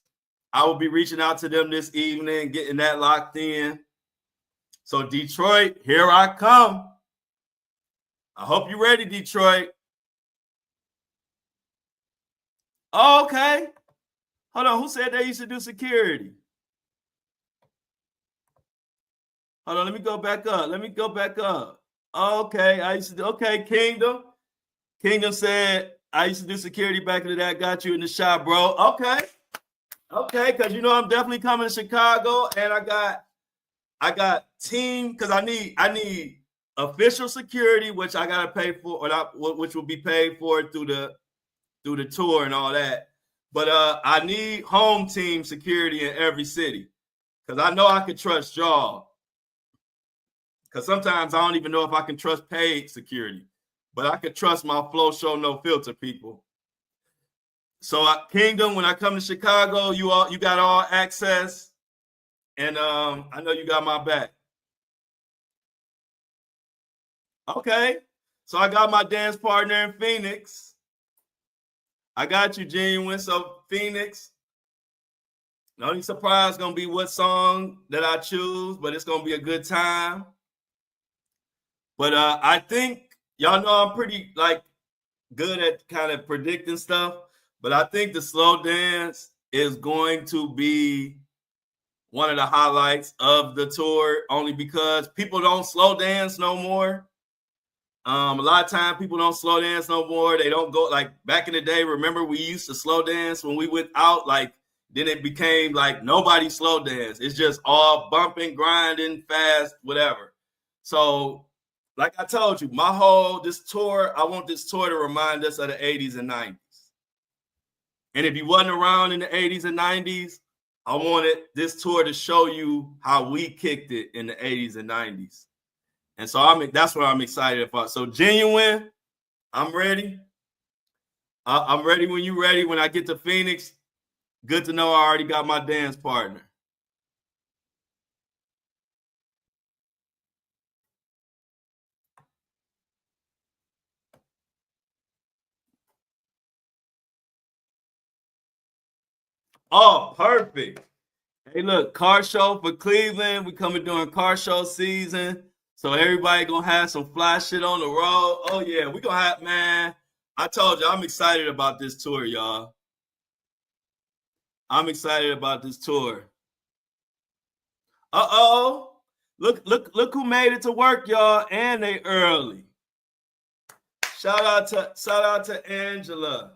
I will be reaching out to them this evening, getting that locked in. So Detroit, here I come. I hope you're ready, Detroit. Oh, okay. Hold on. Who said they used to do security? Hold on. Let me go back up. Okay. Okay, Kingdom. Kingdom said, I used to do security back in the day. I got you in the shop, bro. Okay, because you know I'm definitely coming to Chicago, and I got team because I need official security, which I gotta pay for, which will be paid for through the tour and all that. But I need home team security in every city because I know I can trust y'all. Because sometimes I don't even know if I can trust paid security, but I can trust my Flow Show No Filter people. So Kingdom, when I come to Chicago, you got all access, and I know you got my back. Okay, so I got my dance partner in Phoenix. I got you, Genuine. So Phoenix, the only surprise gonna be what song that I choose, but it's gonna be a good time. But I think y'all know I'm pretty like good at kind of predicting stuff, but I think the slow dance is going to be one of the highlights of the tour, only because people don't slow dance no more. A lot of times people don't slow dance no more. They don't go like back in the day. Remember, we used to slow dance when we went out. Like then it became like nobody slow dance. It's just all bumping, grinding, fast, whatever. So, like I told you, this tour, I want this tour to remind us of the 80s and 90s. And if you wasn't around in the 80s and 90s, I wanted this tour to show you how we kicked it in the 80s and 90s. And so that's what I'm excited about. So Genuine, I'm ready. I'm ready when you're ready. When I get to Phoenix, good to know I already got my dance partner. Oh, perfect. Hey, look, car show for Cleveland. We coming during car show season. So everybody gonna have some fly shit on the road. Oh yeah, we gonna have, man. I told you I'm excited about this tour, y'all. I'm excited about this tour. Uh-oh. Look who made it to work, y'all. And they early. Shout out to Angela.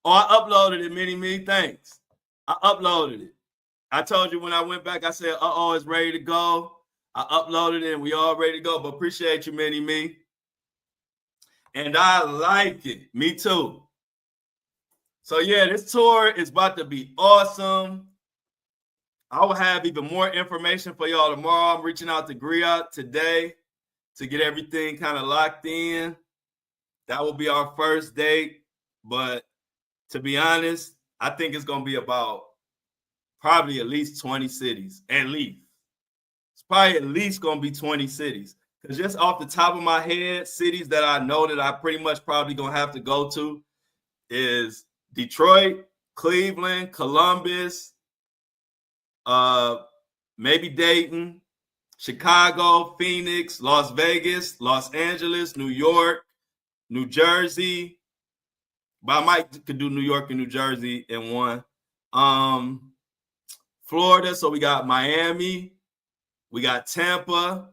Oh, I uploaded it, Mini Me. Thanks. I uploaded it. I told you when I went back, I said, uh-oh, it's ready to go. I uploaded it and we all ready to go. But appreciate you, Mini Me. And I like it. Me too. So yeah, this tour is about to be awesome. I will have even more information for y'all tomorrow. I'm reaching out to Griot today to get everything kind of locked in. That will be our first date. But to be honest, I think it's going to be about probably at least 20 cities, at least. It's probably at least going to be 20 cities. Because just off the top of my head, cities that I know that I pretty much probably going to have to go to is Detroit, Cleveland, Columbus, maybe Dayton, Chicago, Phoenix, Las Vegas, Los Angeles, New York, New Jersey. But I might could do New York and New Jersey in one. Florida, so we got Miami, we got Tampa,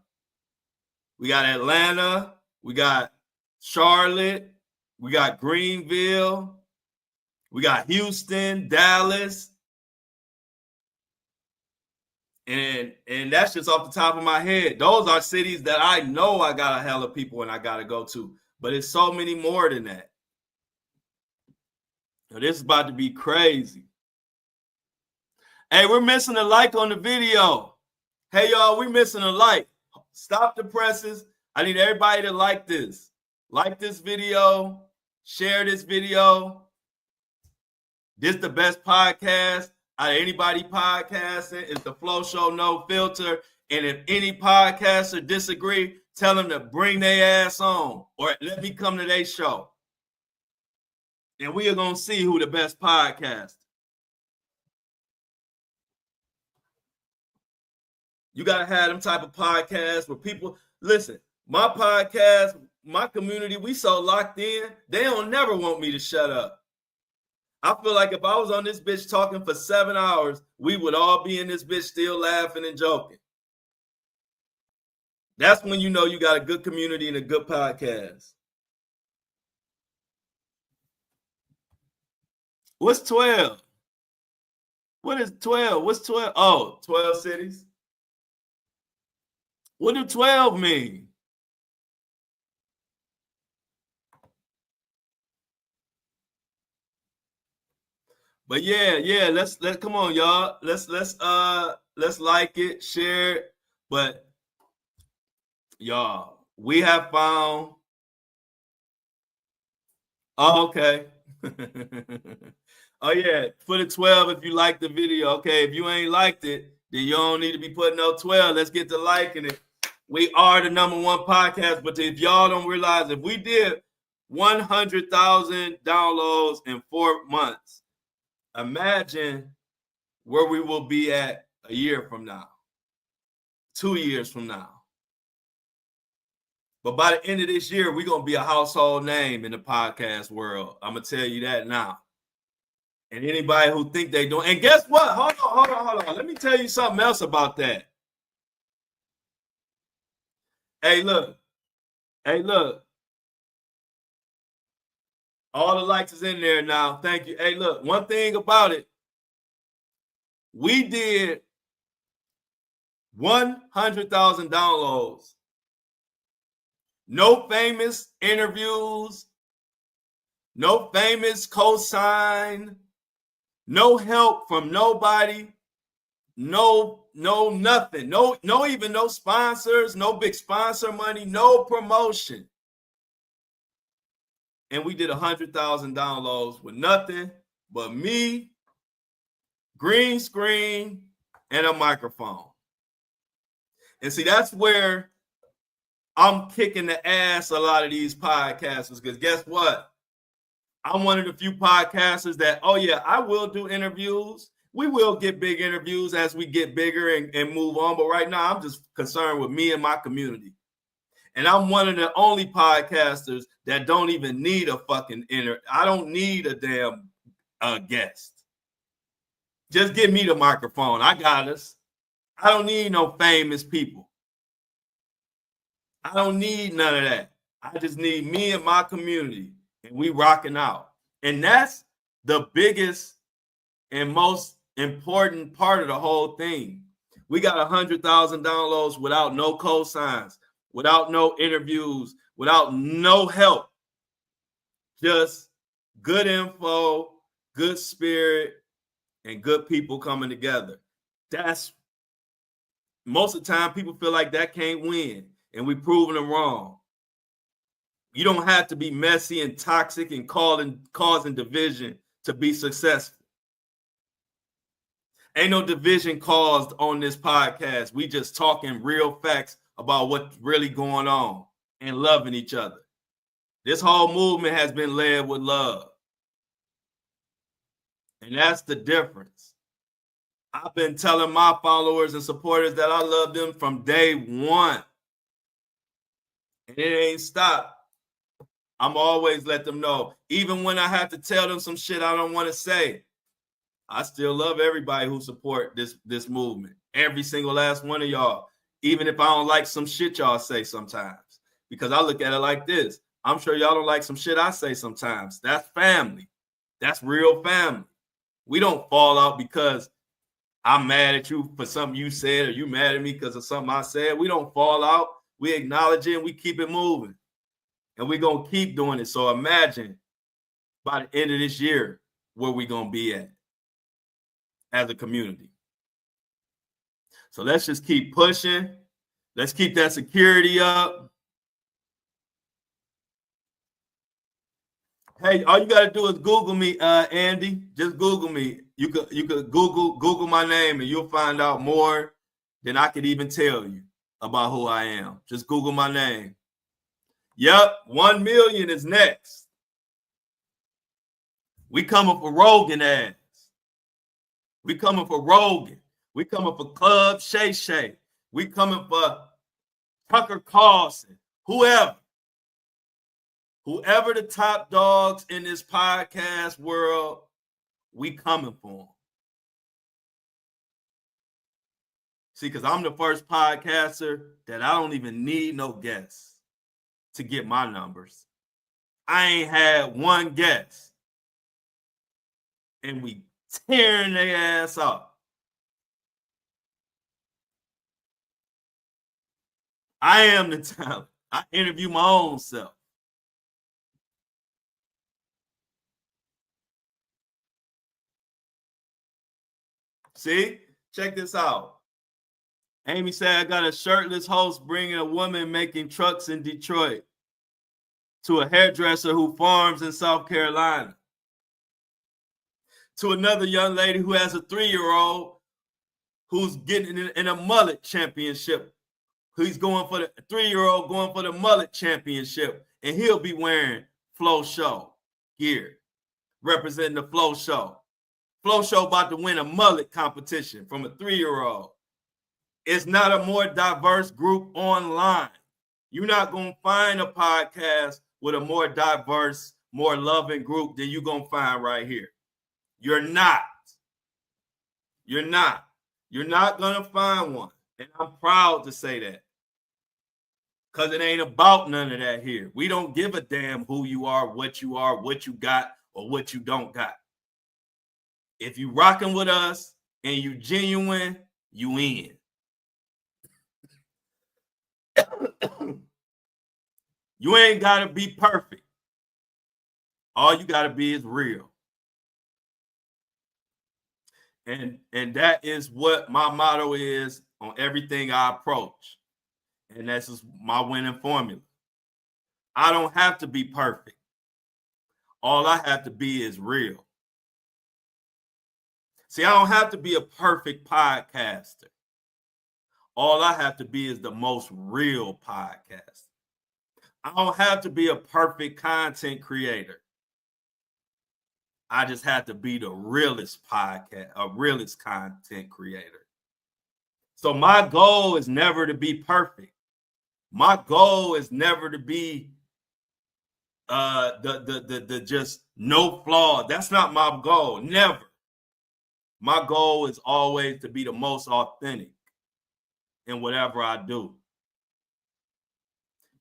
we got Atlanta, we got Charlotte, we got Greenville, we got Houston, Dallas. And that's just off the top of my head. Those are cities that I know I got a hell of people and I got to go to. But it's so many more than that. Now, this is about to be crazy. Hey, we're missing a like on the video. Hey, y'all, we're missing a like. Stop the presses. I need everybody to like this. Like this video. Share this video. This is the best podcast out of anybody podcasting. It's the Flow Show No Filter. And if any podcaster disagree, tell them to bring their ass on or let me come to their show. And we are going to see who the best podcast. You got to have them type of podcasts where people, listen, my podcast, my community, we so locked in, they don't never want me to shut up. I feel like if I was on this bitch talking for 7 hours, we would all be in this bitch still laughing and joking. That's when you know you got a good community and a good podcast. What's 12? What is 12? What's 12? Oh, 12 cities. What do 12 mean? But yeah, let's come on, y'all. Let's like it, share it. But y'all, we have found Oh, okay. Oh, yeah. Put a 12 if you like the video. Okay, if you ain't liked it, then you don't need to be putting no 12. Let's get to liking it. We are the #1 podcast, but if y'all don't realize, if we did 100,000 downloads in 4 months, imagine where we will be at a year from now, 2 years from now. But by the end of this year, we're going to be a household name in the podcast world. I'm going to tell you that now. And anybody who think they don't, and guess what? Hold on. Let me tell you something else about that. Hey, look. All the likes is in there now. Thank you. Hey, look, one thing about it, we did 100,000 downloads. No famous interviews, no famous cosign, no help from nobody, no nothing, no even no sponsors, no big sponsor money, no promotion. And we did 100,000 downloads with nothing but me, green screen, and a microphone. And see, that's where I'm kicking the ass a lot of these podcasters, because guess what? I'm one of the few podcasters that, oh yeah, I will do interviews. We will get big interviews as we get bigger and move on. But right now, I'm just concerned with me and my community. And I'm one of the only podcasters that don't even need a fucking I don't need a damn guest. Just give me the microphone. I got us. I don't need no famous people. I don't need none of that. I just need me and my community, and we rocking out. And that's the biggest and most important part of the whole thing. We got 100,000 downloads without no cosigns, without no interviews, without no help. Just good info, good spirit, and good people coming together. That's most of the time people feel like that can't win, and we proving them wrong. You don't have to be messy and toxic and causing division to be successful. Ain't no division caused on this podcast. We just talking real facts about what's really going on and loving each other. This whole movement has been led with love. And that's the difference. I've been telling my followers and supporters that I love them from day one. And it ain't stopped. I'm always let them know. Even when I have to tell them some shit I don't want to say, I still love everybody who support this movement. Every single last one of y'all. Even if I don't like some shit y'all say sometimes. Because I look at it like this. I'm sure y'all don't like some shit I say sometimes. That's family. That's real family. We don't fall out because I'm mad at you for something you said, or you mad at me because of something I said. We don't fall out. We acknowledge it and we keep it moving. And we're going to keep doing it. So imagine by the end of this year where we're going to be at as a community. So let's just keep pushing. Let's keep that security up. Hey, all you got to do is Google me, Andy. Just Google me. You could Google my name and you'll find out more than I could even tell you about who I am. Just Google my name. Yep, 1 million is next. We coming for Rogan ass. We coming for Rogan. We coming for Club Shay Shay. We coming for Tucker Carlson. Whoever the top dogs in this podcast world, we coming for them. See, because I'm the first podcaster that I don't even need no guests to get my numbers. I ain't had one guest. And we tearing their ass up. I am the talent. I interview my own self. See? Check this out. Amy said, I got a shirtless host bringing a woman making trucks in Detroit. to a hairdresser who farms in South Carolina, to another young lady who has a 3-year-old who's getting in a mullet championship. He's going for the 3-year-old going for the mullet championship, and he'll be wearing Flow Show gear, representing the Flow Show. Flow Show about to win a mullet competition from a 3-year-old. It's not a more diverse group online. You're not going to find a podcast with a more diverse, more loving group than you're going to find right here. You're not. You're not. You're not going to find one. And I'm proud to say that. Because it ain't about none of that here. We don't give a damn who you are, what you got, or what you don't got. If you rocking with us and you genuine, you in. You ain't got to be perfect. All you got to be is real. And that is what my motto is on everything I approach. And that's just my winning formula. I don't have to be perfect. All I have to be is real. See, I don't have to be a perfect podcaster. All I have to be is the most real podcaster. I don't have to be a perfect content creator. I just have to be the realest realest content creator. So my goal is never to be perfect. My goal is never to be the just no flaw. That's not my goal. Never. My goal is always to be the most authentic in whatever I do.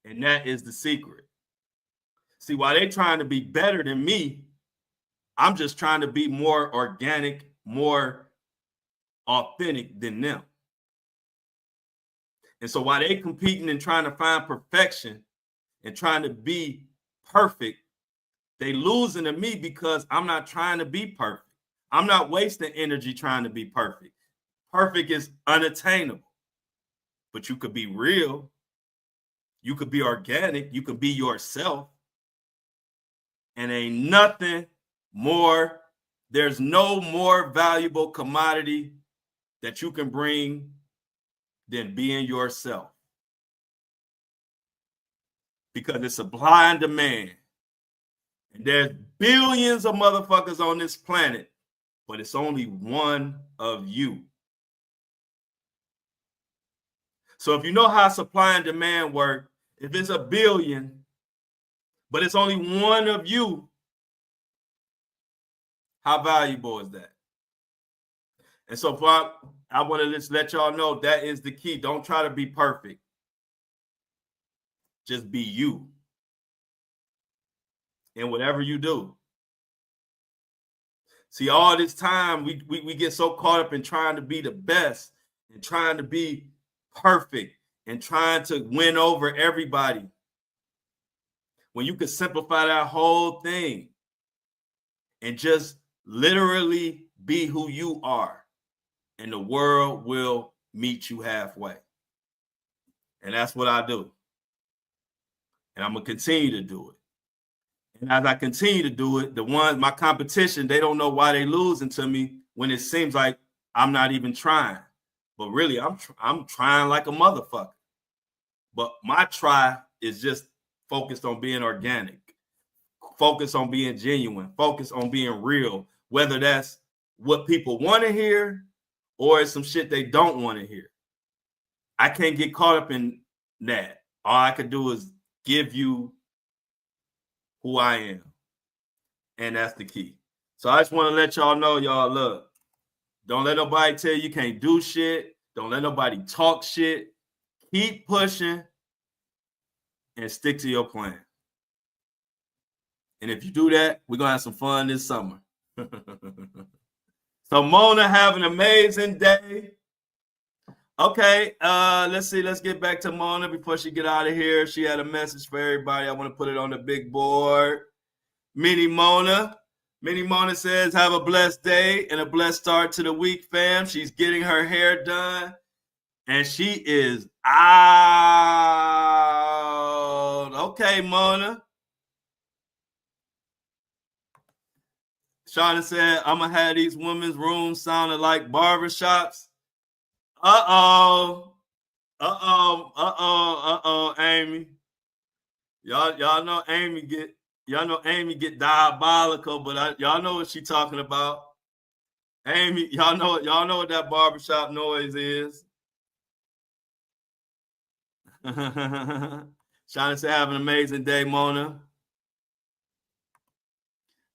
And that is the secret. See, while they're trying to be better than me, I'm just trying to be more organic, more authentic than them. And so while they're competing and trying to find perfection and trying to be perfect, they losing to me because I'm not trying to be perfect. I'm not wasting energy trying to be perfect. Perfect is unattainable. But you could be real. You could be organic. You could be yourself. And ain't nothing more. There's no more valuable commodity that you can bring than being yourself. Because it's supply and demand. And there's billions of motherfuckers on this planet, but it's only one of you. So if you know how supply and demand work, if it's a billion, but it's only one of you, how valuable is that? And so I want to just let y'all know that is the key. Don't try to be perfect. Just be you. In whatever you do. See, all this time, we get so caught up in trying to be the best and trying to be perfect and trying to win over everybody. When you could simplify that whole thing and just literally be who you are, and the world will meet you halfway. And that's what I do. And I'm going to continue to do it. And as I continue to do it, my competition, they don't know why they losing to me when it seems like I'm not even trying. But really, I'm trying like a motherfucker. But my try is just focused on being organic, focused on being genuine, focused on being real, whether that's what people want to hear or it's some shit they don't want to hear. I can't get caught up in that. All I could do is give you who I am. And that's the key. So I just want to let y'all know, y'all, look, don't let nobody tell you can't do shit. Don't let nobody talk shit. Keep pushing and stick to your plan. And if you do that, we're going to have some fun this summer. So Mona, have an amazing day. Okay, let's see. Let's get back to Mona before she get out of here. She had a message for everybody. I want to put it on the big board. Mini Mona says, have a blessed day and a blessed start to the week, fam. She's getting her hair done, and she is out. Okay, Mona. Shauna said, I'm gonna have these women's rooms sounding like barbershops. Amy. Y'all know Amy get diabolical, but y'all know what she talking about. Amy, y'all know what that barbershop noise is. Shauna said, have an amazing day, Mona.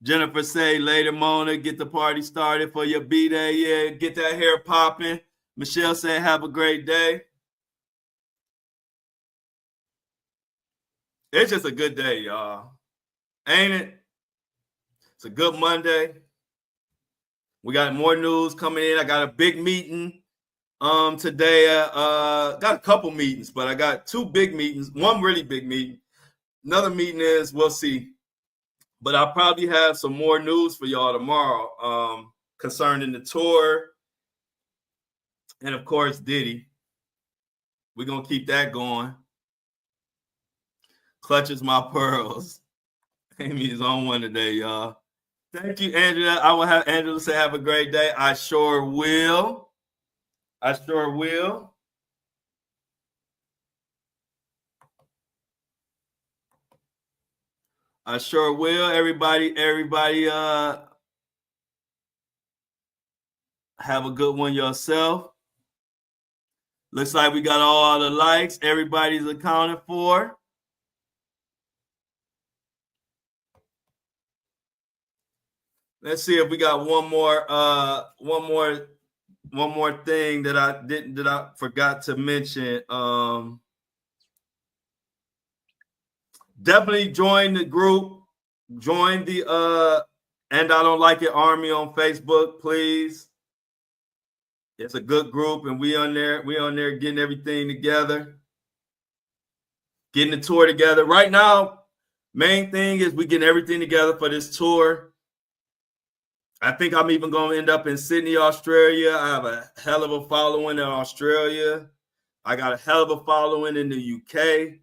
Jennifer say, later, Mona, get the party started for your B-Day. Yeah, get that hair popping. Michelle said, have a great day. It's just a good day, y'all. Ain't it? It's a good Monday. We got more news coming in. I got a big meeting today. Got a couple meetings, but I got two big meetings. One really big meeting. Another meeting is, we'll see. But I'll probably have some more news for y'all tomorrow concerning the tour. And, of course, Diddy. We're going to keep that going. Clutches my pearls. Amy is on one today, y'all. Thank you, Angela. I will have Angela say have a great day. I sure will. I sure will. I sure will. Everybody, have a good one yourself. Looks like we got all the likes. Everybody's accounted for. Let's see if we got one more thing that I forgot to mention. Definitely join the group. Join the And I Don't Like It Army on Facebook, please. It's a good group, and we on there getting everything together, getting the tour together. Right now, main thing is we getting everything together for this tour. I think I'm even going to end up in Sydney, Australia. I have a hell of a following in Australia. I got a hell of a following in the UK.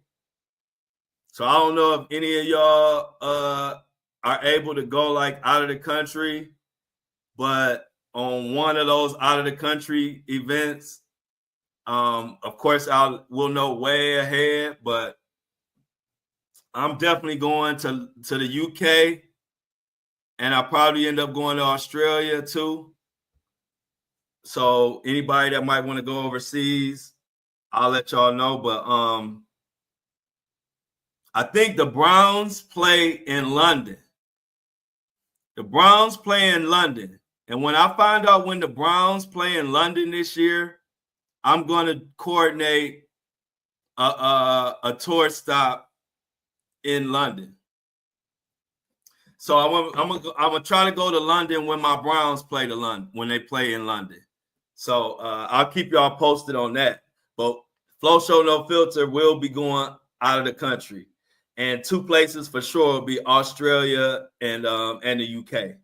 So I don't know if any of y'all are able to go like out of the country, but on one of those out of the country events, of course, we'll know way ahead, but I'm definitely going to the UK. And I'll probably end up going to Australia too. So anybody that might want to go overseas, I'll let y'all know. But I think the Browns play in London. The Browns play in London. And when I find out when the Browns play in London this year, I'm going to coordinate a tour stop in London. So I'm gonna try to go to London when my Browns play when they play in London. So I'll keep y'all posted on that. But Flow Show No Filter will be going out of the country, and two places for sure will be Australia and the UK.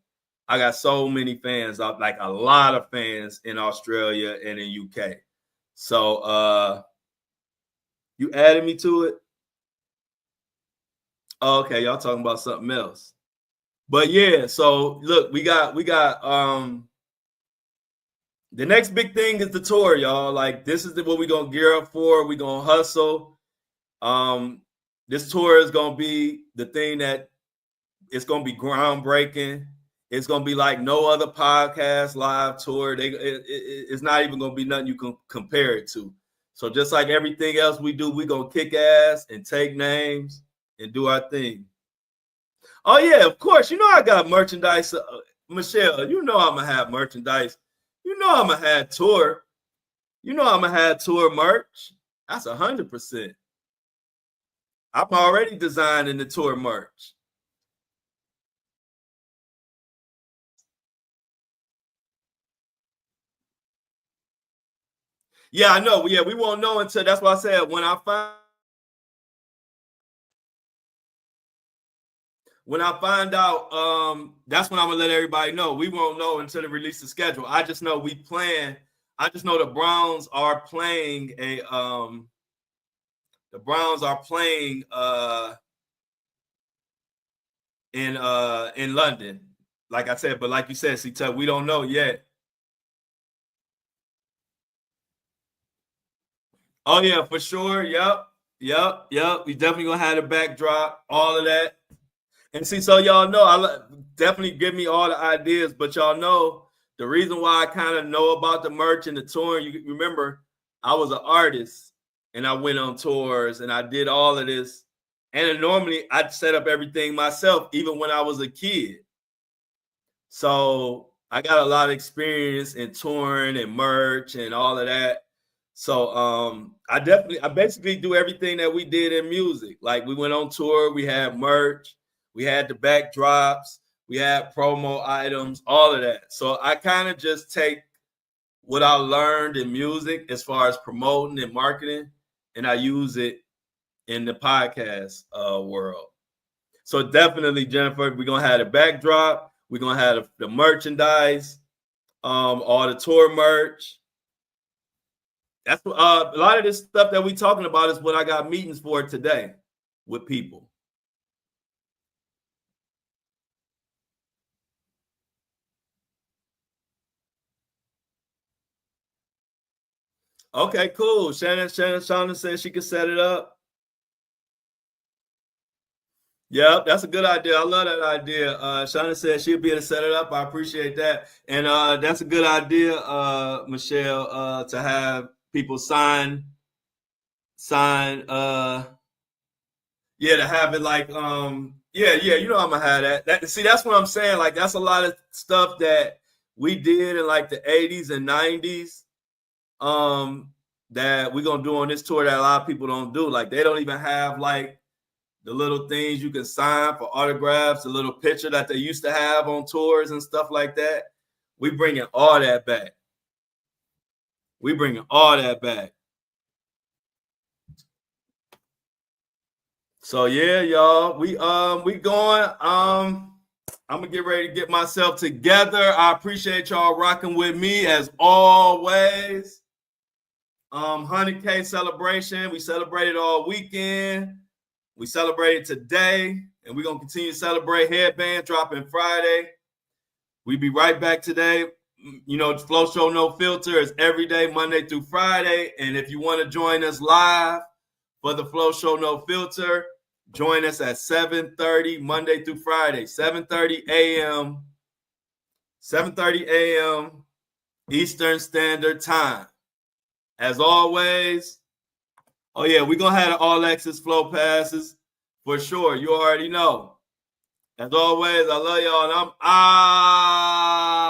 I got so many fans, like a lot of fans in Australia and in UK. So you added me to it. Oh, okay, y'all talking about something else. But yeah, so look, we got the next big thing is the tour, y'all. Like this is what we're gonna gear up for. We're gonna hustle. This tour is gonna be the thing that it's gonna be groundbreaking. It's gonna be like no other podcast live tour. It's not even gonna be nothing you can compare it to. So just like everything else we do, we're gonna kick ass and take names and do our thing. Oh yeah, of course. You know I got merchandise, Michelle. You know I'm gonna have merchandise. You know I'm gonna have tour. You know I'm gonna have tour merch. That's 100%. I'm already designing the tour merch. Yeah, I know. Yeah, we won't know until. That's why I said when I find out, that's when I'm gonna let everybody know. We won't know until they release the schedule. I just know we plan. I just know the Browns are playing in London. like I said, but like you said, see, we don't know yet. Oh yeah, for sure. Yep. We definitely gonna have the backdrop, all of that. And see, so y'all know, definitely give me all the ideas, but y'all know the reason why I kind of know about the merch and the touring. You remember, I was an artist and I went on tours and I did all of this. And normally I'd set up everything myself, even when I was a kid. So I got a lot of experience in touring and merch and all of that. So I basically do everything that we did in music. Like we went on tour, we had merch, we had the backdrops, we had promo items, all of that. So I kind of just take what I learned in music as far as promoting and marketing, and I use it in the podcast world. So definitely, Jennifer, we're gonna have the backdrop, we're gonna have the merchandise, all the tour merch. That's a lot of this stuff that we talking about is what I got meetings for today with people. Okay, cool. Shauna said she could set it up. Yep, that's a good idea. I love that idea. Shauna said she'll be able to set it up. I appreciate that. And that's a good idea, Michelle, to have people sign yeah, to have it like yeah, you know I'm gonna have that see, that's what I'm saying. Like that's a lot of stuff that we did in like the 80s and 90s that we're gonna do on this tour that a lot of people don't do. Like they don't even have like the little things you can sign for autographs, the little picture that they used to have on tours and stuff like that. We bringing all that back. We bringing all that back. So yeah, y'all, we going. I'm gonna get ready to get myself together. I appreciate y'all rocking with me as always. 100K celebration. We celebrated all weekend. We celebrated today, and we're gonna continue to celebrate. Headband dropping Friday. We be right back today. You know, Flow Show No Filter is every day, Monday through Friday. And if you want to join us live for the Flow Show No Filter, join us at 7:30 Monday through Friday, 7:30 a.m. 7:30 a.m. Eastern Standard Time. As always, oh yeah, we're gonna have the all access flow passes for sure. You already know. As always, I love y'all, and I'm out.